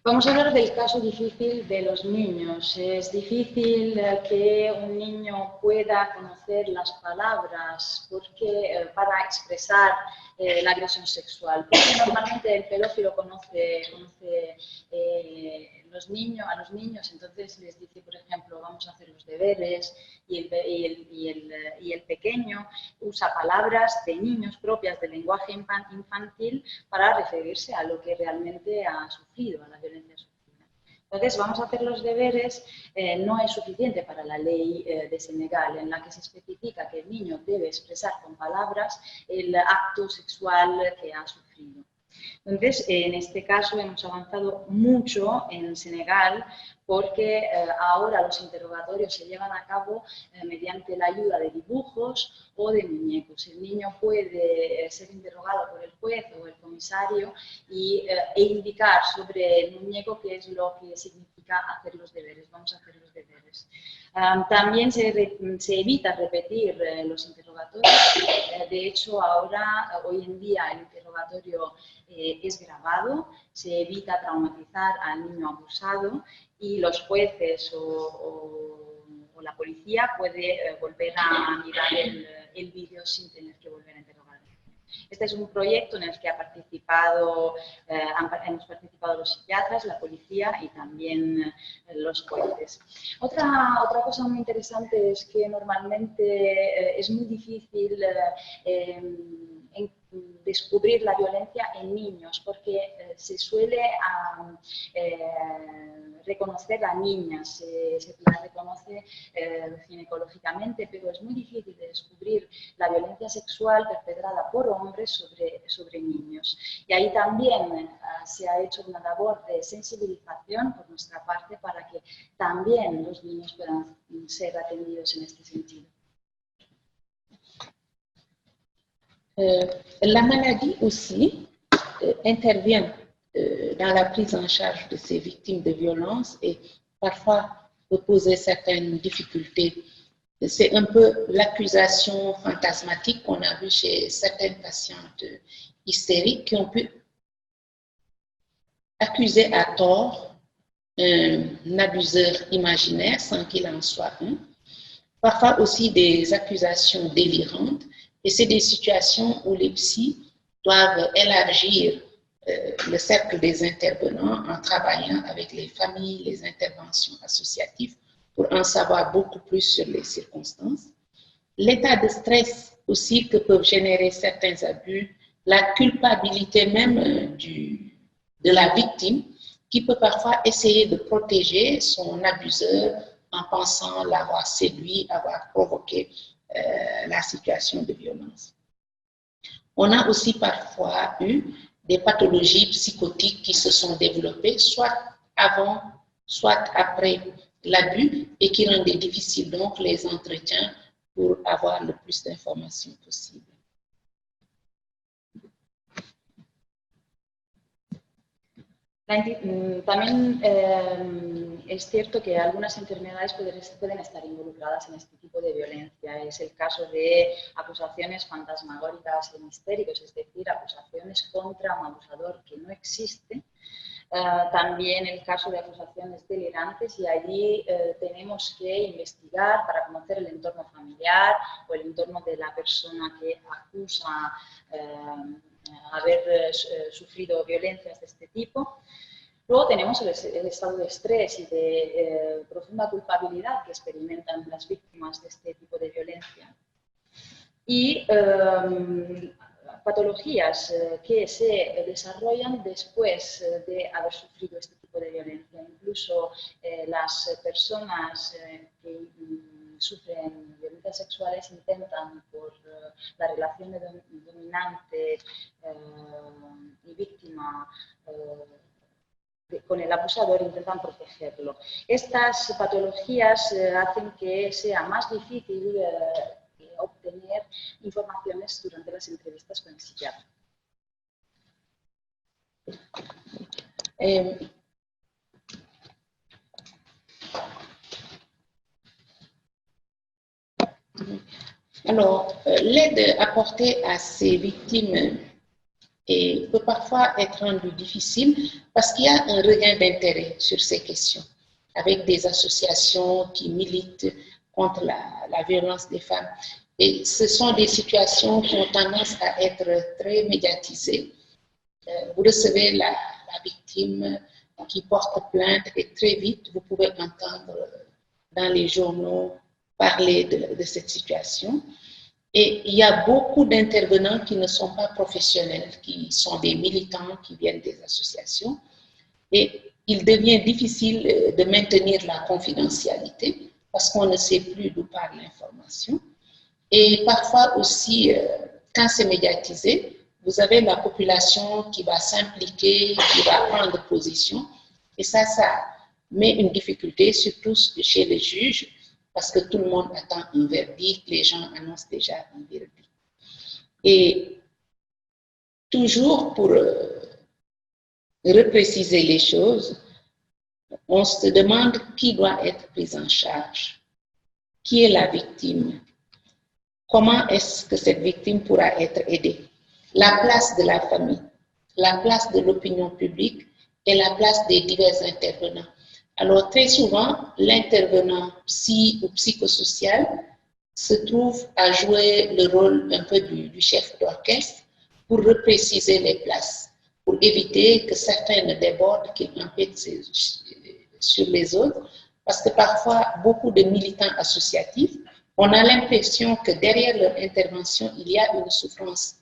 Vamos a hablar del caso difícil de los niños. Es difícil que un niño pueda conocer las palabras para expresar la agresión sexual. Porque normalmente el pedófilo conoce a los niños, entonces les dice, por ejemplo, vamos a hacer los deberes, y el pequeño usa palabras de niños propias del lenguaje infantil para referirse a lo que realmente ha sufrido, a la violencia sufrida. Entonces, vamos a hacer los deberes, no es suficiente para la ley de Senegal, en la que se especifica que el niño debe expresar con palabras el acto sexual que ha sufrido. Entonces, en este caso hemos avanzado mucho en Senegal porque ahora los interrogatorios se llevan a cabo mediante la ayuda de dibujos o de muñecos. El niño puede ser interrogado por el juez o el comisario e indicar sobre el muñeco qué es lo que significa hacer los deberes. Vamos a hacer los deberes. También se evita repetir los interrogatorios. De hecho, hoy en día, el interrogatorio es grabado, se evita traumatizar al niño abusado y los jueces o la policía puede volver a mirar el vídeo sin tener que volver a interrogar. Este es un proyecto en el que hemos participado los psiquiatras, la policía y también los jueces. Otra cosa muy interesante es que normalmente es muy difícil descubrir la violencia en niños porque se suele reconocer a niñas, se las reconoce ginecológicamente, pero es muy difícil de descubrir la violencia sexual perpetrada por hombres sobre niños. Y ahí también se ha hecho una labor de sensibilización por nuestra parte para que también los niños puedan ser atendidos en este sentido. La maladie aussi intervient dans la prise en charge de ces victimes de violence et parfois peut poser certaines difficultés. C'est un peu l'accusation fantasmatique qu'on a vue chez certaines patientes hystériques qui ont pu accuser à tort un abuseur imaginaire sans qu'il en soit un. Parfois aussi des accusations délirantes. Et c'est des situations où les psys doivent élargir le cercle des intervenants en travaillant avec les familles, les interventions associatives pour en savoir beaucoup plus sur les circonstances. L'état de stress aussi que peuvent générer certains abus, la culpabilité même de la victime qui peut parfois essayer de protéger son abuseur en pensant l'avoir séduit, avoir provoqué la situation de violence. On a aussi parfois eu des pathologies psychotiques qui se sont développées soit avant, soit après l'abus et qui rendaient difficile donc les entretiens pour avoir le plus d'informations possible. También es cierto que algunas enfermedades pueden estar involucradas en este tipo de violencia. Es el caso de acusaciones fantasmagóricas en histéricos, es decir, acusaciones contra un abusador que no existe. También el caso de acusaciones delirantes y allí tenemos que investigar para conocer el entorno familiar o el entorno de la persona que acusa haber sufrido violencias de este tipo. Luego tenemos el estado de estrés y de profunda culpabilidad que experimentan las víctimas de este tipo de violencia. Y patologías que se desarrollan después de haber sufrido este tipo de violencia. Incluso las personas que sufren violencias sexuales intentan por la relación dominante y víctima con el abusador, intentan protegerlo. Estas patologías hacen que sea más difícil obtener informaciones durante las entrevistas con el psiquiatra. Alors, l'aide apportée à ces victimes peut parfois être rendue difficile parce qu'il y a un regain d'intérêt sur ces questions, avec des associations qui militent contre la violence des femmes. Et ce sont des situations qui ont tendance à être très médiatisées. Vous recevez la victime qui porte plainte et très vite, vous pouvez entendre dans les journaux parler de cette situation. Et il y a beaucoup d'intervenants qui ne sont pas professionnels, qui sont des militants, qui viennent des associations. Et il devient difficile de maintenir la confidentialité parce qu'on ne sait plus d'où part l'information. Et parfois aussi, quand c'est médiatisé, vous avez la population qui va s'impliquer, qui va prendre position. Et ça met une difficulté, surtout chez les juges, parce que tout le monde attend un verdict, les gens annoncent déjà un verdict. Et toujours pour repréciser les choses, on se demande qui doit être pris en charge, qui est la victime, comment est-ce que cette victime pourra être aidée, la place de la famille, la place de l'opinion publique et la place des divers intervenants. Alors, très souvent, l'intervenant psy ou psychosocial se trouve à jouer le rôle un peu du chef d'orchestre pour repréciser les places, pour éviter que certains ne débordent, qu'ils empiètent sur les autres, parce que parfois, beaucoup de militants associatifs, on a l'impression que derrière leur intervention, il y a une souffrance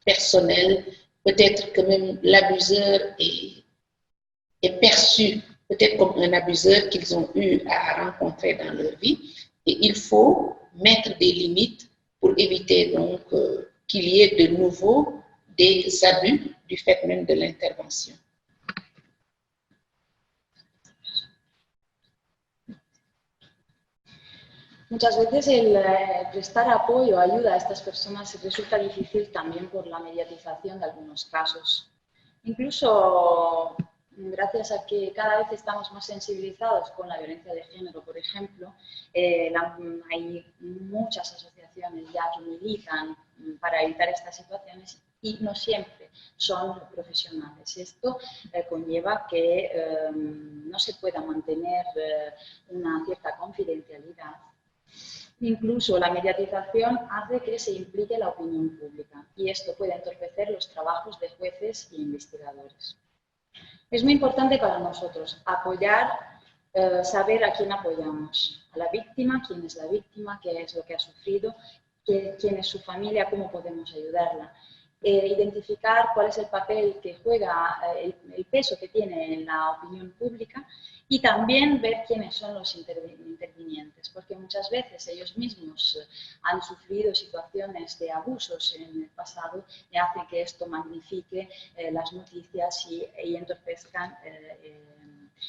personnelle, peut-être que même l'abuseur est perçu peut-être comme un abuseur qu'ils ont eu à rencontrer dans leur vie, et il faut mettre des limites pour éviter donc qu'il y ait de nouveau des abus du fait même de l'intervention. Muchas veces el prestar apoyo o ayuda a estas personas resulta difícil también por la mediatización de algunos casos. Incluso gracias a que cada vez estamos más sensibilizados con la violencia de género, por ejemplo, hay muchas asociaciones ya que militan para evitar estas situaciones y no siempre son profesionales. Esto conlleva que no se pueda mantener una cierta confidencialidad. Incluso la mediatización hace que se implique la opinión pública y esto puede entorpecer los trabajos de jueces e investigadores. Es muy importante para nosotros apoyar, saber a quién apoyamos, a la víctima, quién es la víctima, qué es lo que ha sufrido, quién es su familia, cómo podemos ayudarla. Identificar cuál es el papel que juega, el peso que tiene en la opinión pública y también ver quiénes son los intervinientes, porque muchas veces ellos mismos han sufrido situaciones de abusos en el pasado y hace que esto magnifique las noticias y entorpezcan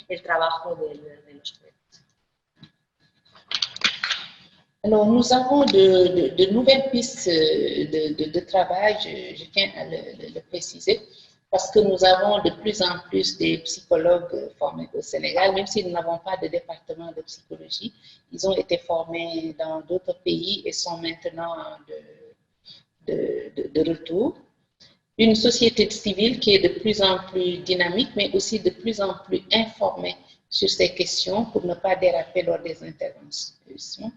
el trabajo de los jueces. Alors, nous avons de nouvelles pistes de travail, je tiens à le préciser, parce que nous avons de plus en plus des psychologues formés au Sénégal, même si nous n'avons pas de département de psychologie. Ils ont été formés dans d'autres pays et sont maintenant de retour. Une société civile qui est de plus en plus dynamique, mais aussi de plus en plus informée sur ces questions pour ne pas déraper lors des interventions.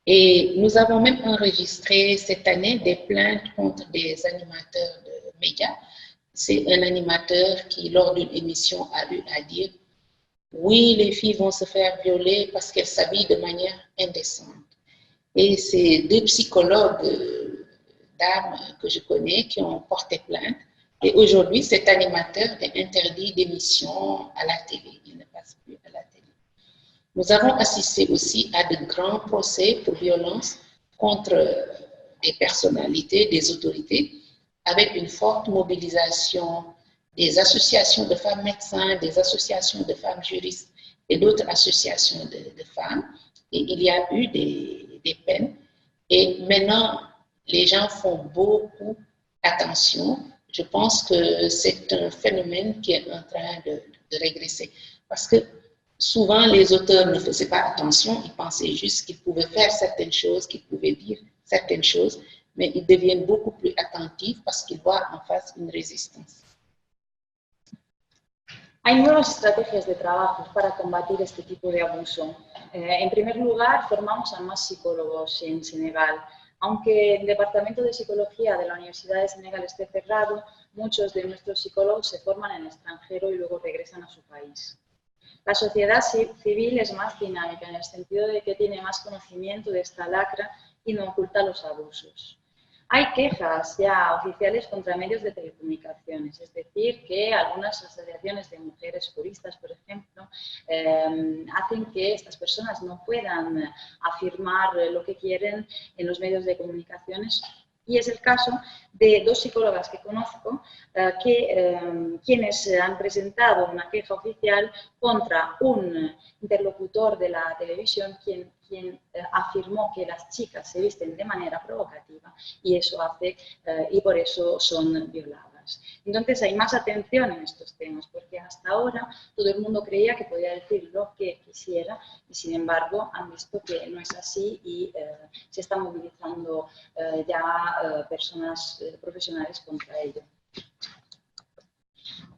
Et nous avons même enregistré cette année des plaintes contre des animateurs de médias. C'est un animateur qui, lors d'une émission, a eu à dire « Oui, les filles vont se faire violer parce qu'elles s'habillent de manière indécente. » Et c'est deux psychologues dames que je connais qui ont porté plainte. Et aujourd'hui, cet animateur est interdit d'émission à la télé. Il ne passe plus à la télé. Nous avons assisté aussi à de grands procès pour violence contre des personnalités, des autorités, avec une forte mobilisation des associations de femmes médecins, des associations de femmes juristes et d'autres associations de femmes. Et il y a eu des peines. Et maintenant, les gens font beaucoup attention. Je pense que c'est un phénomène qui est en train de régresser. Parce que souvent, les auteurs ne faisaient pas attention, ils pensaient juste qu'ils pouvaient faire certaines choses, qu'ils pouvaient dire certaines choses, mais ils deviennent beaucoup plus attentifs parce qu'ils voient en face une résistance. Hay nuevas estrategias de trabajo para combatir este tipo de abuso. En primer lugar, formamos a más psicólogos en Senegal. Aunque el Departamento de Psicología de la Universidad de Senegal esté cerrado, muchos de nuestros psicólogos se forman en el extranjero y luego regresan a su país. La sociedad civil es más dinámica en el sentido de que tiene más conocimiento de esta lacra y no oculta los abusos. Hay quejas ya oficiales contra medios de telecomunicaciones, es decir, que algunas asociaciones de mujeres juristas, por ejemplo, hacen que estas personas no puedan afirmar lo que quieren en los medios de comunicaciones. Y es el caso de dos psicólogas que conozco, quienes han presentado una queja oficial contra un interlocutor de la televisión, quien afirmó que las chicas se visten de manera provocativa y eso hace, y por eso son violadas. Entonces hay más atención en estos temas, porque hasta ahora todo el mundo creía que podía decir lo que quisiera y sin embargo han visto que no es así y se están movilizando ya personas profesionales contra ello.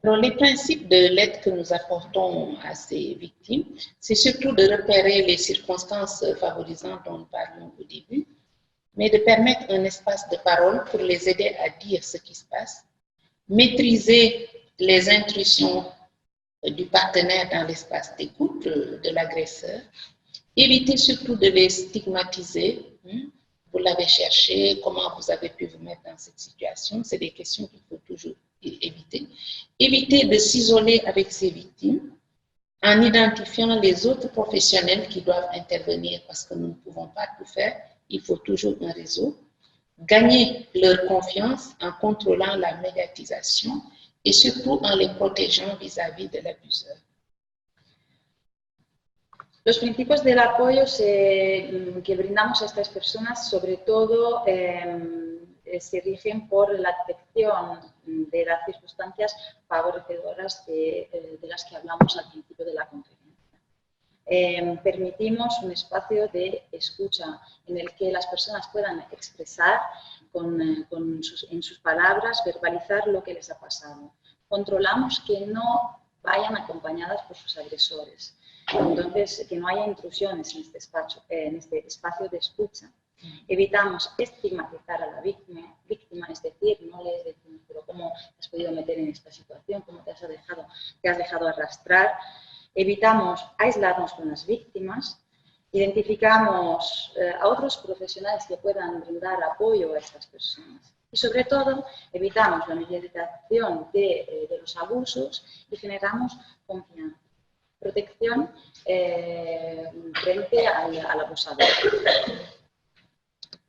Alors, les principes de l'aide que nous apportons à ces victimes, c'est surtout de repérer les circonstances favorisantes dont nous parlions au début, mais de permettre un espace de parole pour les aider à dire ce qui se passe, maîtriser les intrusions du partenaire dans l'espace d'écoute de l'agresseur, éviter surtout de les stigmatiser. Vous l'avez cherché, comment vous avez pu vous mettre dans cette situation? C'est des questions qu'il faut toujours éviter. Éviter de s'isoler avec ses victimes en identifiant les autres professionnels qui doivent intervenir parce que nous ne pouvons pas tout faire. Il faut toujours un réseau. Gagner leur confiance en contrôlant la médiatisation et surtout en les protégeant vis-à-vis de l'abuseur. Los principios del apoyo que brindamos a estas personas, sobre todo, se rigen por la detección de las circunstancias favorecedoras de las que hablamos al principio de la conferencia. Permitimos un espacio de escucha en el que las personas puedan expresar en sus palabras, verbalizar lo que les ha pasado. Controlamos que no vayan acompañadas por sus agresores. Entonces, que no haya intrusiones en este espacio de escucha. Evitamos estigmatizar a la víctima, es decir, no les decimos, pero ¿cómo te has podido meter en esta situación? ¿Cómo te has dejado arrastrar? Evitamos aislarnos con las víctimas, identificamos a otros profesionales que puedan brindar apoyo a estas personas. Y sobre todo, evitamos la mediatización de los abusos y generamos confianza. Protección frente al abusador.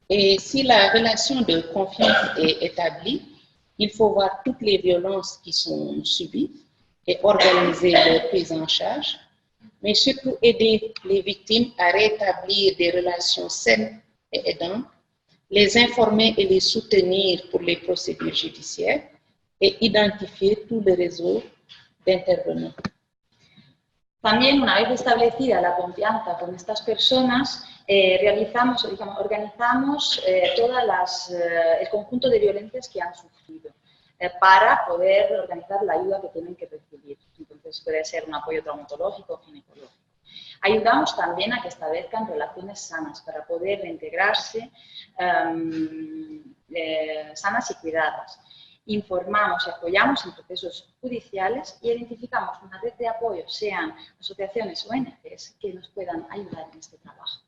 Et si la relation de confiance est établie, il faut voir toutes les violences qui sont subies et organiser leur prise en charge, mais surtout aider les victimes à rétablir des relations saines et aidantes, les informer et les soutenir pour les procédures judiciaires et identifier tout le réseau d'intervenants. También, una vez establecida la confianza con estas personas, organizamos el conjunto de violencias que han sufrido para poder organizar la ayuda que tienen que recibir. Entonces, puede ser un apoyo traumatológico o ginecológico. Ayudamos también a que establezcan relaciones sanas para poder reintegrarse sanas y cuidadas. Informamos y apoyamos en procesos judiciales y identificamos una red de apoyo, sean asociaciones o ONGs, que nos puedan ayudar en este trabajo.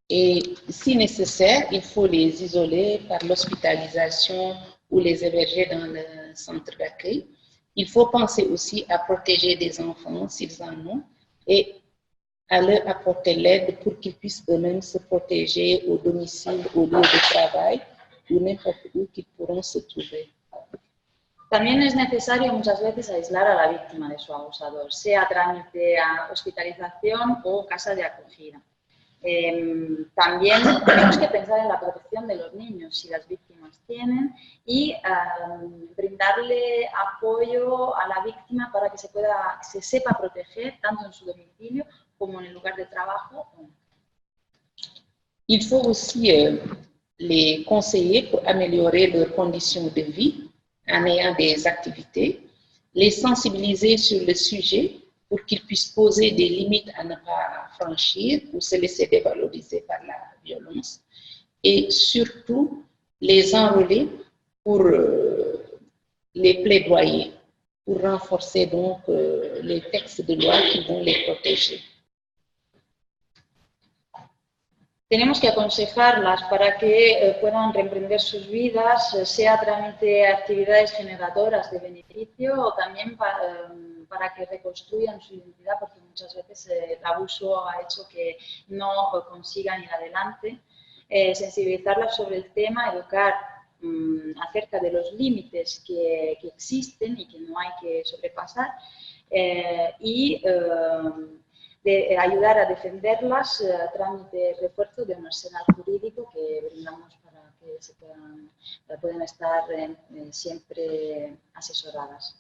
Et si nécessaire, il faut les isoler par l'hospitalisation ou les héberger dans le centre d'accueil. Il faut penser aussi à protéger des enfants s'ils en ont et à leur apporter l'aide pour qu'ils puissent eux-mêmes se protéger au domicile, au lieu de travail, ou n'importe où qu'ils pourront se trouver. También es necesario muchas veces aislar a la víctima de su abusador, sea a trámite de hospitalización o casa de acogida. También tenemos que pensar en la protección de los niños, si las víctimas tienen, y brindarle apoyo a la víctima para que se sepa proteger tanto en su domicilio como en el lugar de trabajo. Il faut aussi les conseiller pour améliorer leurs conditions de vie en ayant des activités, les sensibiliser sur le sujet pour qu'ils puissent poser des limites à ne pas franchir ou se laisser dévaloriser par la violence, et surtout les enrôler pour les plaidoyer, pour renforcer donc les textes de loi qui vont les protéger. Tenemos que aconsejarlas para que puedan reemprender sus vidas, sea a través de actividades generadoras de beneficio o también para que reconstruyan su identidad, porque muchas veces el abuso ha hecho que no consigan ir adelante. Sensibilizarlas sobre el tema, educar acerca de los límites que existen y que no hay que sobrepasar y de ayudar a defenderlas a través de refuerzo de un arsenal jurídico que brindamos para que puedan estar siempre asesoradas.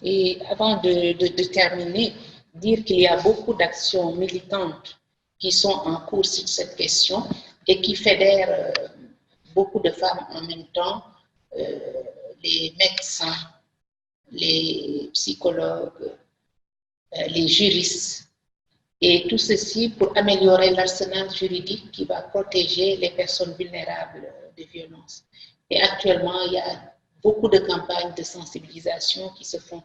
Et avant de terminer, dire qu'il y a beaucoup d'actions militantes qui sont en cours sur cette question et qui fédèrent beaucoup de femmes en même temps, les médecins, les psychologues, les juristes, Et tout ceci pour améliorer l'arsenal juridique qui va protéger les personnes vulnérables des violences. Et actuellement, il y a beaucoup de campagnes de sensibilisation qui se font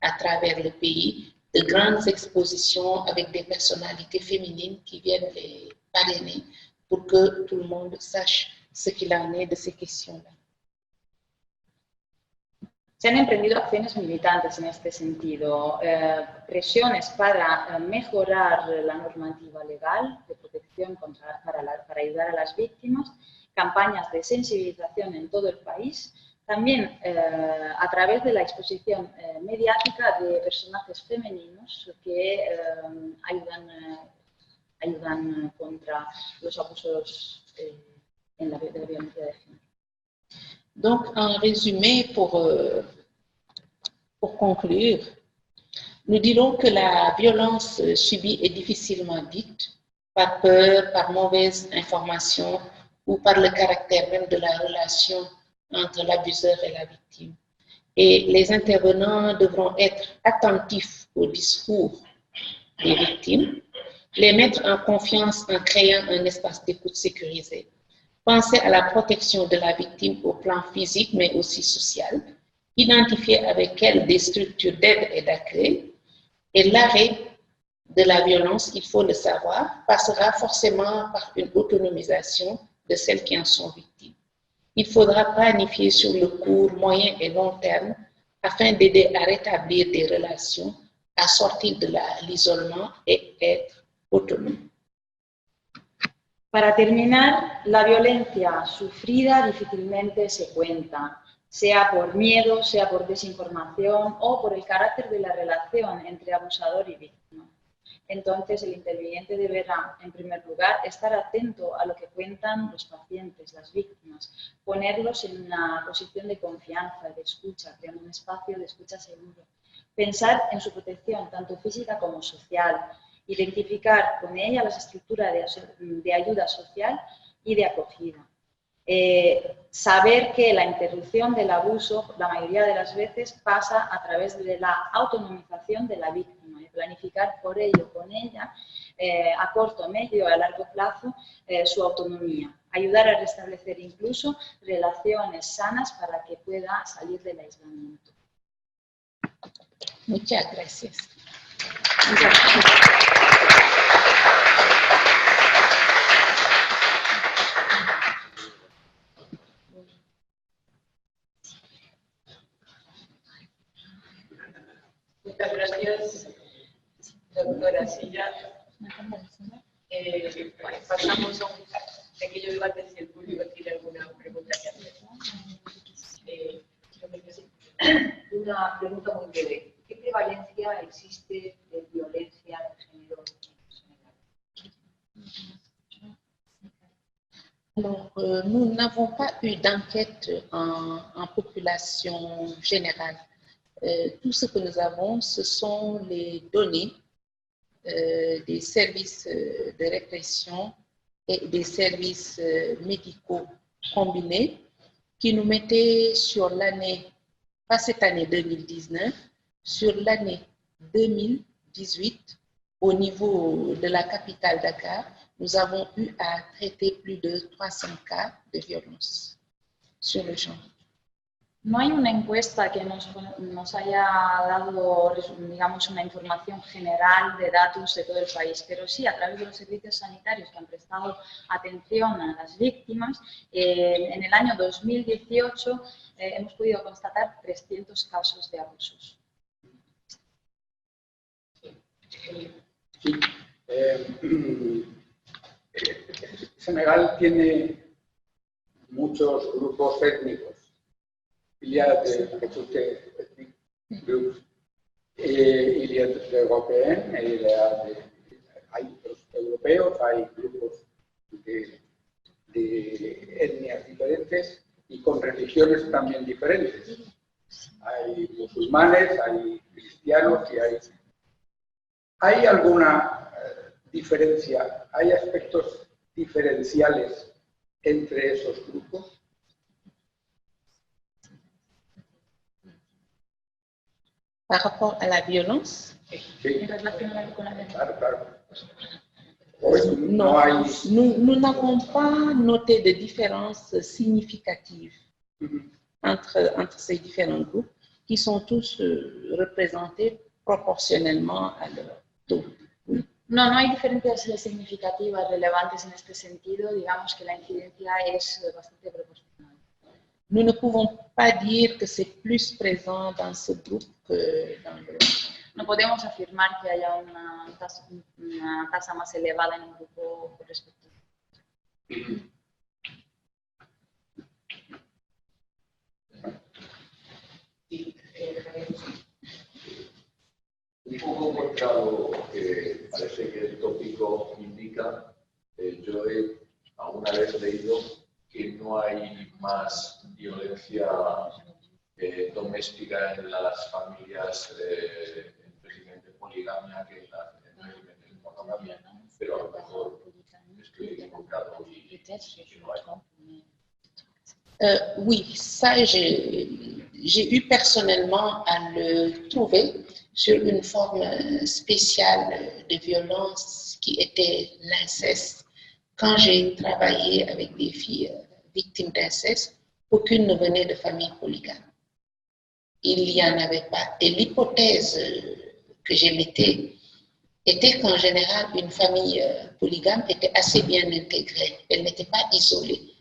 à travers le pays, de grandes expositions avec des personnalités féminines qui viennent les parrainer pour que tout le monde sache ce qu'il en est de ces questions-là. Se han emprendido acciones militantes en este sentido, presiones para mejorar la normativa legal de protección para ayudar a las víctimas, campañas de sensibilización en todo el país, también a través de la exposición mediática de personajes femeninos que ayudan contra los abusos de la violencia de género. Donc, en résumé, pour conclure, nous dirons que la violence subie est difficilement dite par peur, par mauvaise information ou par le caractère même de la relation entre l'abuseur et la victime. Et les intervenants devront être attentifs au discours des victimes, les mettre en confiance en créant un espace d'écoute sécurisé, penser à la protection de la victime au plan physique mais aussi social, identifier avec elle des structures d'aide et d'accueil, et l'arrêt de la violence, il faut le savoir, passera forcément par une autonomisation de celles qui en sont victimes. Il faudra planifier sur le court, moyen et long terme afin d'aider à rétablir des relations, à sortir de l'isolement et être autonome. Para terminar, la violencia sufrida difícilmente se cuenta, sea por miedo, sea por desinformación o por el carácter de la relación entre abusador y víctima. Entonces, el interviniente deberá, en primer lugar, estar atento a lo que cuentan los pacientes, las víctimas, ponerlos en una posición de confianza, de escucha, crear un espacio de escucha seguro, pensar en su protección, tanto física como social, identificar con ella las estructuras de ayuda social y de acogida. Saber que la interrupción del abuso, la mayoría de las veces, pasa a través de la autonomización de la víctima y planificar por ello, con ella, a corto, medio, a largo plazo, su autonomía. Ayudar a restablecer incluso relaciones sanas para que pueda salir del aislamiento. Muchas gracias. Muchas gracias. Muchas gracias, doctora Silla. Pasamos a un pequeño debate si el público tiene alguna pregunta que hacer. Una pregunta muy breve. ¿Qué prevalencia existe de violencia de género en Senegal? Alors, nous n'avons pas eu d'enquête en population générale. Tout ce que nous avons, ce sont les données des services de répression et des services médicaux combinés qui nous mettaient sur l'année, pas cette année 2019, sur l'année 2018, au niveau de la capitale Dakar, nous avons eu à traiter plus de 300 cas de violence sur le genre. No hay una encuesta que nos haya dado, digamos, una información general de datos de todo el país, pero sí a través de los servicios sanitarios que han prestado atención a las víctimas. En el año 2018 hemos podido constatar 300 casos de abusos. Sí. Senegal tiene muchos grupos étnicos. Il y a des communautés ethniques, groupes, et il y a des européens, et il y a hay los europeos, hay grupos de etnias diferentes y con religiones también diferentes. Hay musulmanes, hay cristianos y ¿hay alguna diferencia, hay aspectos diferenciales entre esos grupos? Par rapport à la violence, Sí, En relación con la violencia. claro, claro. Pues no non, hay... nous n'avons pas noté de différence significative entre ces différents groupes qui sont tous représentés proportionnellement à leur taux. No, no hay diferencias significativas relevantes en este sentido. Digamos que la incidencia es bastante proporcional. Nous ne pouvons pas dire que c'est plus présent dans ce groupe que dans l'autre. No podemos afirmar que haya una tasa más elevada en un grupo con respecto a otro. Un poco contra lo que parece que el tópico indica, yo he alguna vez leído que no hay más violencia doméstica en las familias en régimen de poligamia que en régimen de monogamia, pero a lo mejor estoy equivocado y que no hay. Oui, ça, j'ai eu personnellement à le trouver sur une forme spéciale de violence qui était l'inceste. Quand j'ai travaillé avec des filles victimes d'inceste, aucune ne venait de famille polygame. Il n'y en avait pas. Et l'hypothèse que j'émettais était qu'en général, une famille polygame était assez bien intégrée. Elle n'était pas isolée.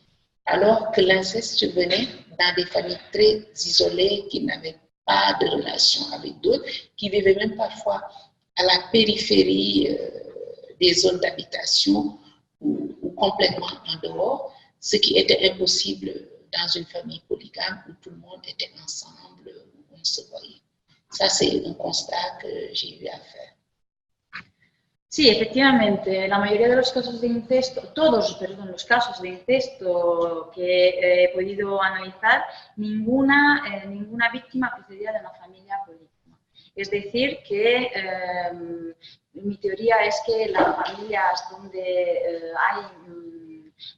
Alors que l'inceste venait dans des familles très isolées qui n'avaient pas de relation avec d'autres, qui vivaient même parfois à la périphérie des zones d'habitation ou complètement en dehors, ce qui était impossible dans une famille polygame où tout le monde était ensemble, où on se voyait. Ça, c'est un constat que j'ai eu à faire. Sí, efectivamente, la mayoría de los casos de incesto, todos los casos de incesto que he podido analizar, ninguna víctima procedía de una familia polígama. Es decir, que mi teoría es que las familias donde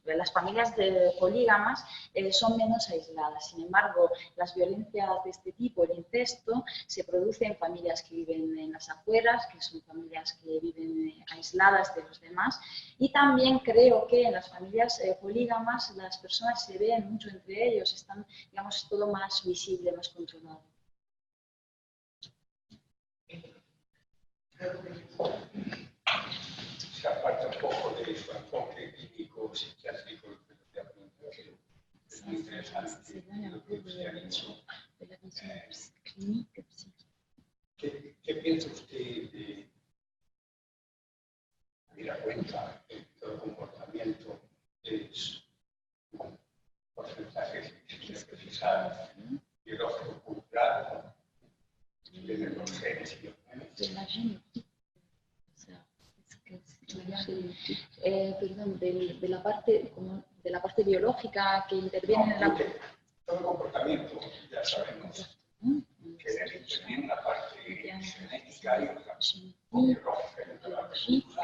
las familias polígamas son menos aisladas. Sin embargo, las violencias de este tipo, el incesto, se produce en familias que viven en las afueras, que son familias que viven aisladas de los demás. Y también creo que en las familias polígamas las personas se ven mucho entre ellos, están, digamos, todo más visible, más controlado. Se aparta un poco de su enfoque clínico psiquiátrico, es muy interesante lo que usted ha dicho. ¿Qué piensa usted de habida cuenta que todo comportamiento es un porcentaje quizás biológico cultural de los genes y hormonas? Perdón, de la parte biológica que interviene en la... Todo comportamiento, ya sabemos, que interviene en la parte genética y en la parte biológica.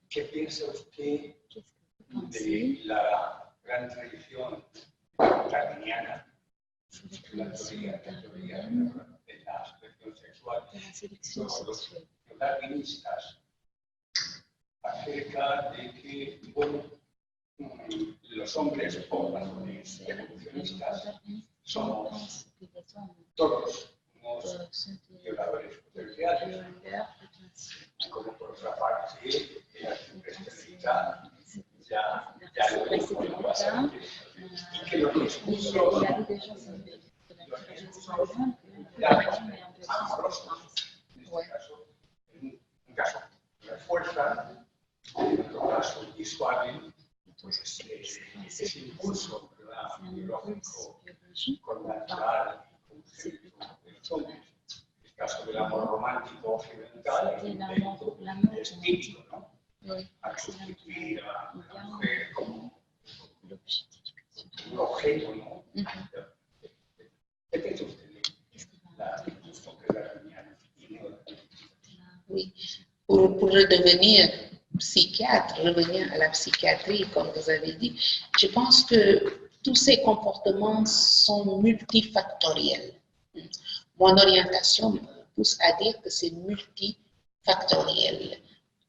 ¿Qué piensa usted de la gran tradición darwiniana, la teoría de la selección sexual, los darwinistas, acerca de que, bueno, los hombres o las evolucionistas somos todos unos violadores potenciales, como por otra parte la esterilidad ya lo dijo, ¿no? Y que los discursos amorosos, en este caso, un caso refuerzan, en otro caso disuaden, pues ese impulso, ¿verdad?, biológico, con natural, con de los hombres. El caso del amor romántico occidental es un intento espíritu, ¿no?, a constituir a la mujer como un objeto, ¿no? ¿Qué piensa usted de la darwiniana? Oui, pour redevenir psychiatre, revenir à la psychiatrie, comme vous avez dit, je pense que tous ces comportements sont multifactoriels. Mon orientation me pousse à dire que c'est multifactoriel,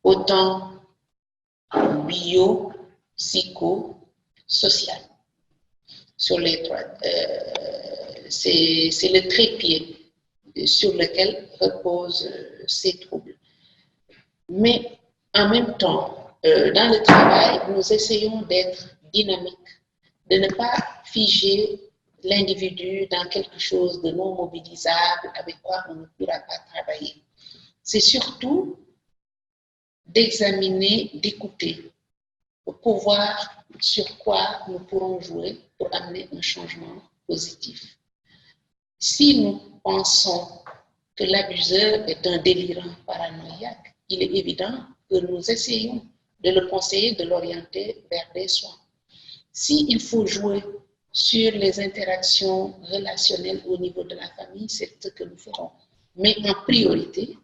autant bio, psycho, social. Sur les trois, c'est le trépied sur lequel reposent ces troubles. Mais en même temps, dans le travail, nous essayons d'être dynamiques, de ne pas figer l'individu dans quelque chose de non mobilisable avec quoi on ne pourra pas travailler. C'est surtout d'examiner, d'écouter, pour voir sur quoi nous pourrons jouer pour amener un changement positif. Si nous pensons que l'abuseur est un délirant paranoïaque, il est évident que nous essayons de le conseiller, de l'orienter vers des soins. S'il faut jouer sur les interactions relationnelles au niveau de la famille, c'est ce que nous ferons. Mais en priorité,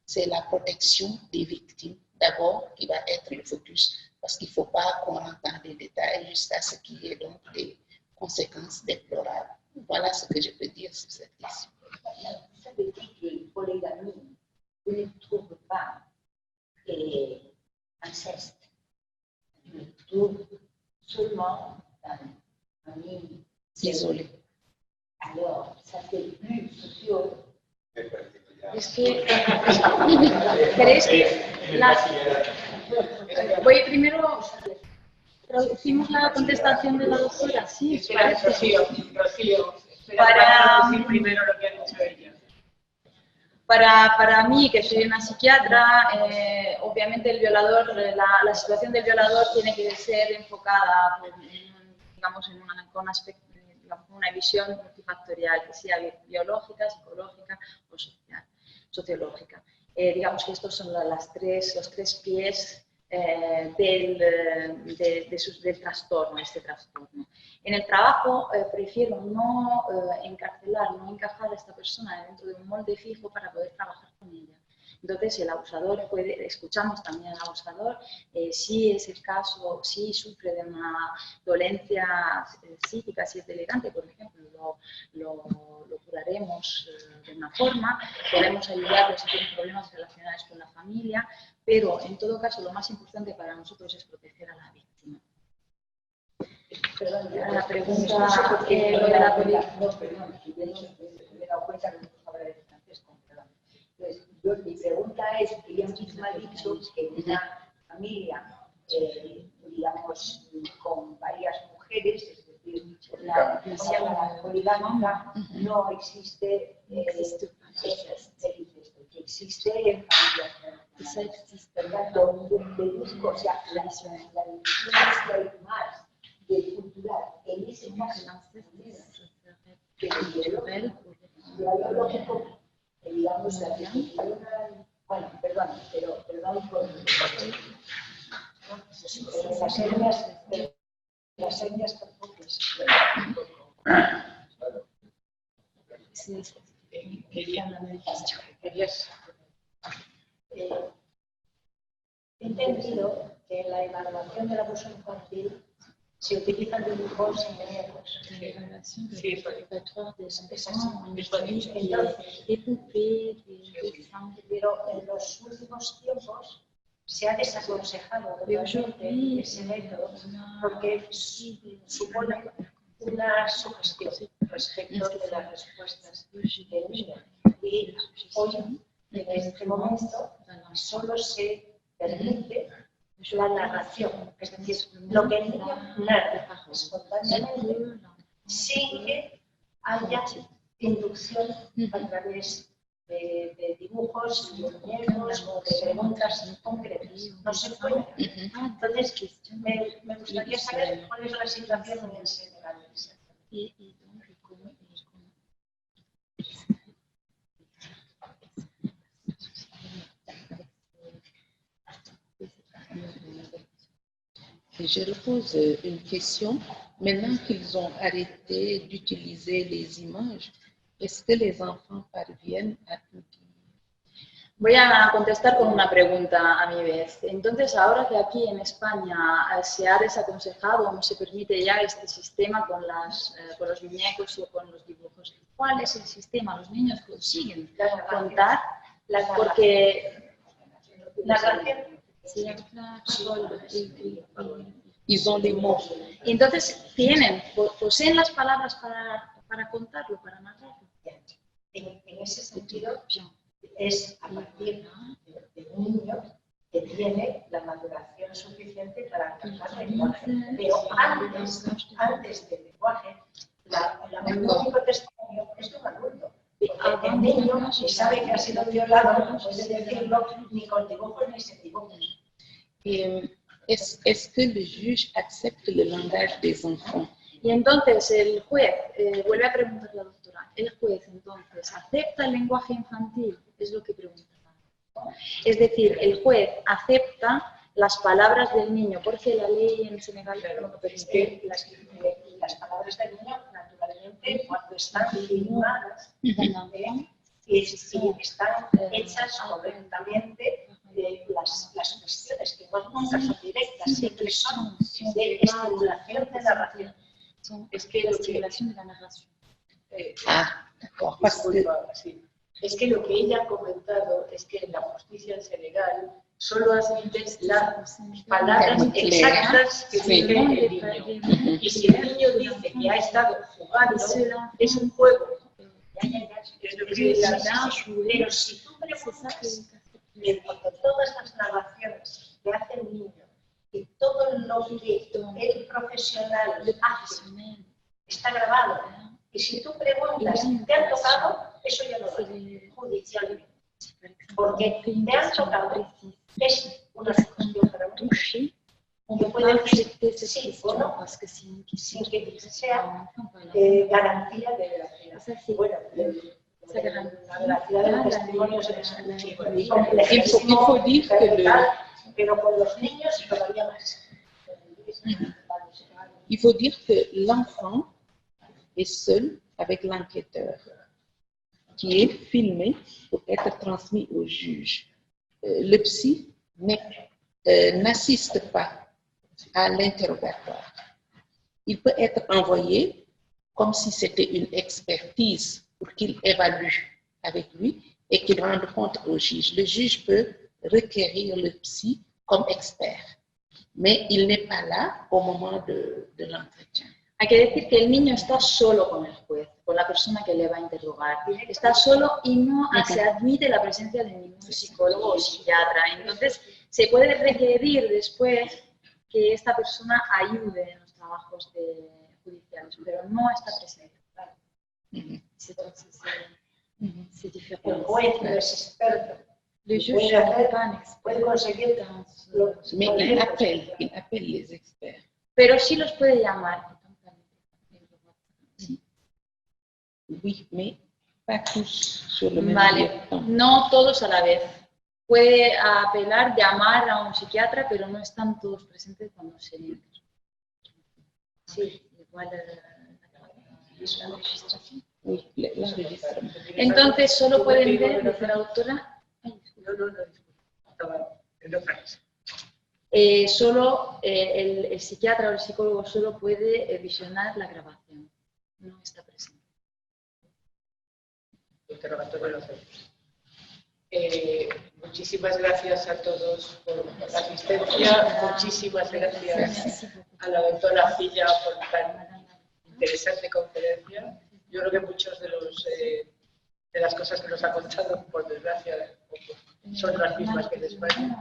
c'est la protection des victimes d'abord qui va être le focus, parce qu'il ne faut pas qu'on rentre dans des détails jusqu'à ce qu'il y ait donc des conséquences déplorables. Voilà ce que je peux dire sur cette question. Ça veut dire que polygamie, vous ne trouvez pas inceste. Vous le trouvez seulement dans une famille isolée. Alors, ça fait plus social. Es que, ¿queréis que voy primero, traducimos la contestación de la doctora? Sí, Rocío, para decir primero lo que ha dicho ella. Para mí, que soy una psiquiatra, obviamente el violador, la situación del violador tiene que ser enfocada, digamos, con una visión multifactorial, que sea biológica, psicológica o social, sociológica. Digamos que estos son los tres pies del trastorno, este trastorno. En el trabajo prefiero no encarcelar, no encajar a esta persona dentro de un molde fijo para poder trabajar con ella. Entonces, el abusador escuchamos también al abusador, si es el caso, si sufre de una dolencia psíquica, si es delirante, por ejemplo, lo curaremos de una forma, podemos ayudarle si tiene problemas relacionados con la familia, pero en todo caso lo más importante para nosotros es proteger a la víctima. Perdón, la pregunta lo de la policía. no, perdón, me he dado cuenta que no habla de francés, perdón. Entonces, mi pregunta es, ella misma ha dicho que en una familia, digamos, con varias mujeres, es decir, la poligámica no existe incesto, que existe en familias. Por tanto, deduzco, o sea, la división es que hay más de cultural, en ese caso, que lo biológico, digamos, bueno, perdón, pero perdón por las señas tampoco es. He entendido que en la evaluación del abuso infantil se utilizan dibujos y muñecos. Sí, Pero en los últimos tiempos se ha desaconsejado totalmente ese método porque supone una sugestión respecto de las respuestas del niño. Y hoy, en este momento, solo se permite la narración, es decir, lo que el niño narra espontáneamente sin que haya inducción a través de dibujos, de muñecos o de preguntas concretas. No se puede. Entonces, me gustaría saber cuál es la situación en el Senegal. Je repose une question. Maintenant qu'ils ont arrêté d'utiliser les images, est-ce que les enfants parviennent à tout dire? Voy a contestar con una pregunta a mi vez. Entonces, ahora que aquí en España se ha desaconsejado o no se permite ya este sistema con los muñecos o con los dibujos, ¿cuál es el sistema? Los niños consiguen contar porque La narración. Ils ont les mots. Y entonces poseen las palabras para contarlo, para narrarlo. En ese sentido, es a partir de un niño que tiene la maduración suficiente para alcanzar el lenguaje. Pero antes del lenguaje, el único testimonio es de un adulto. Porque el niño, si sabe que ha sido violado, no puede decirlo ni con dibujos ni sin dibujos. Est-ce que le juge accepte le langage des enfants? Y entonces el juez, vuelve a preguntar la doctora, el juez entonces acepta el lenguaje infantil, es lo que pregunta. Es decir, el juez acepta las palabras del niño, porque la ley en Senegal no lo permite. Las palabras del niño, naturalmente, cuando están filmadas y están hechas correctamente, las cuestiones que nunca son directas, siempre son de estimulación de narración. Es que la estimulación de la narración. D'accord. Disculpa, sí. Es que lo que ella ha comentado es que en la justicia en Senegal solo admiten las palabras exactas que dice el niño. Y si el niño dice que ha estado jugando, es un juego. Es lo que Pero si tú preguntas cuando todas las narraciones que hace el niño y todo lo que el profesional hace está grabado, y si tú preguntas, ¿te han tocado? Eso ya no lo hace judicialmente. Porque te han tocado es una cuestión para un niño. Que puede decir sí o no, sin que sea garantía de veracidad. Bueno, la veracidad del testimonio es Il faut dire que pero con los niños todavía más. il faut dire que l'enfant est seul avec l'enquêteur, qui est filmé pour être transmis au juge. Le psy n'assiste pas à l'interrogatoire. Il peut être envoyé comme si c'était une expertise pour qu'il évalue avec lui et qu'il rende compte au juge. Le juge peut requérir le psy comme expert, mais il n'est pas là au moment de l'entretien. Hay que decir que el niño está solo con el juez, con la persona que le va a interrogar. Está solo y no se admite la presencia de ningún psicólogo o psiquiatra. Entonces, se puede requerir después que esta persona ayude en los trabajos judiciales, pero no está presente. C'est différent. El juez no es experto. Le juge n'est pas un Puede expert, conseguir Mais il appelle les experts. pero sí los puede llamar. Oui, mais pas tous sur le même Vale, temps. no todos a la vez. Puede apelar, llamar a un psiquiatra, pero no están todos presentes cuando se le... Sí, igual la registración. Oui, l'enregistrement. Entonces, solo pueden ver, dice la doctora, No, estaba en otra cosa. solo el psiquiatra o el psicólogo solo puede visionar la grabación, no está presente. Interrogatorio lo hacemos. Muchísimas gracias a todos por la asistencia, muchísimas gracias a la doctora Cilla por tan interesante conferencia. Yo creo que muchos de las cosas que nos ha contado, por desgracia, son las mismas que en España.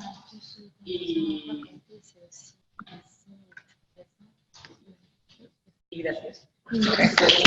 Y gracias. Gracias.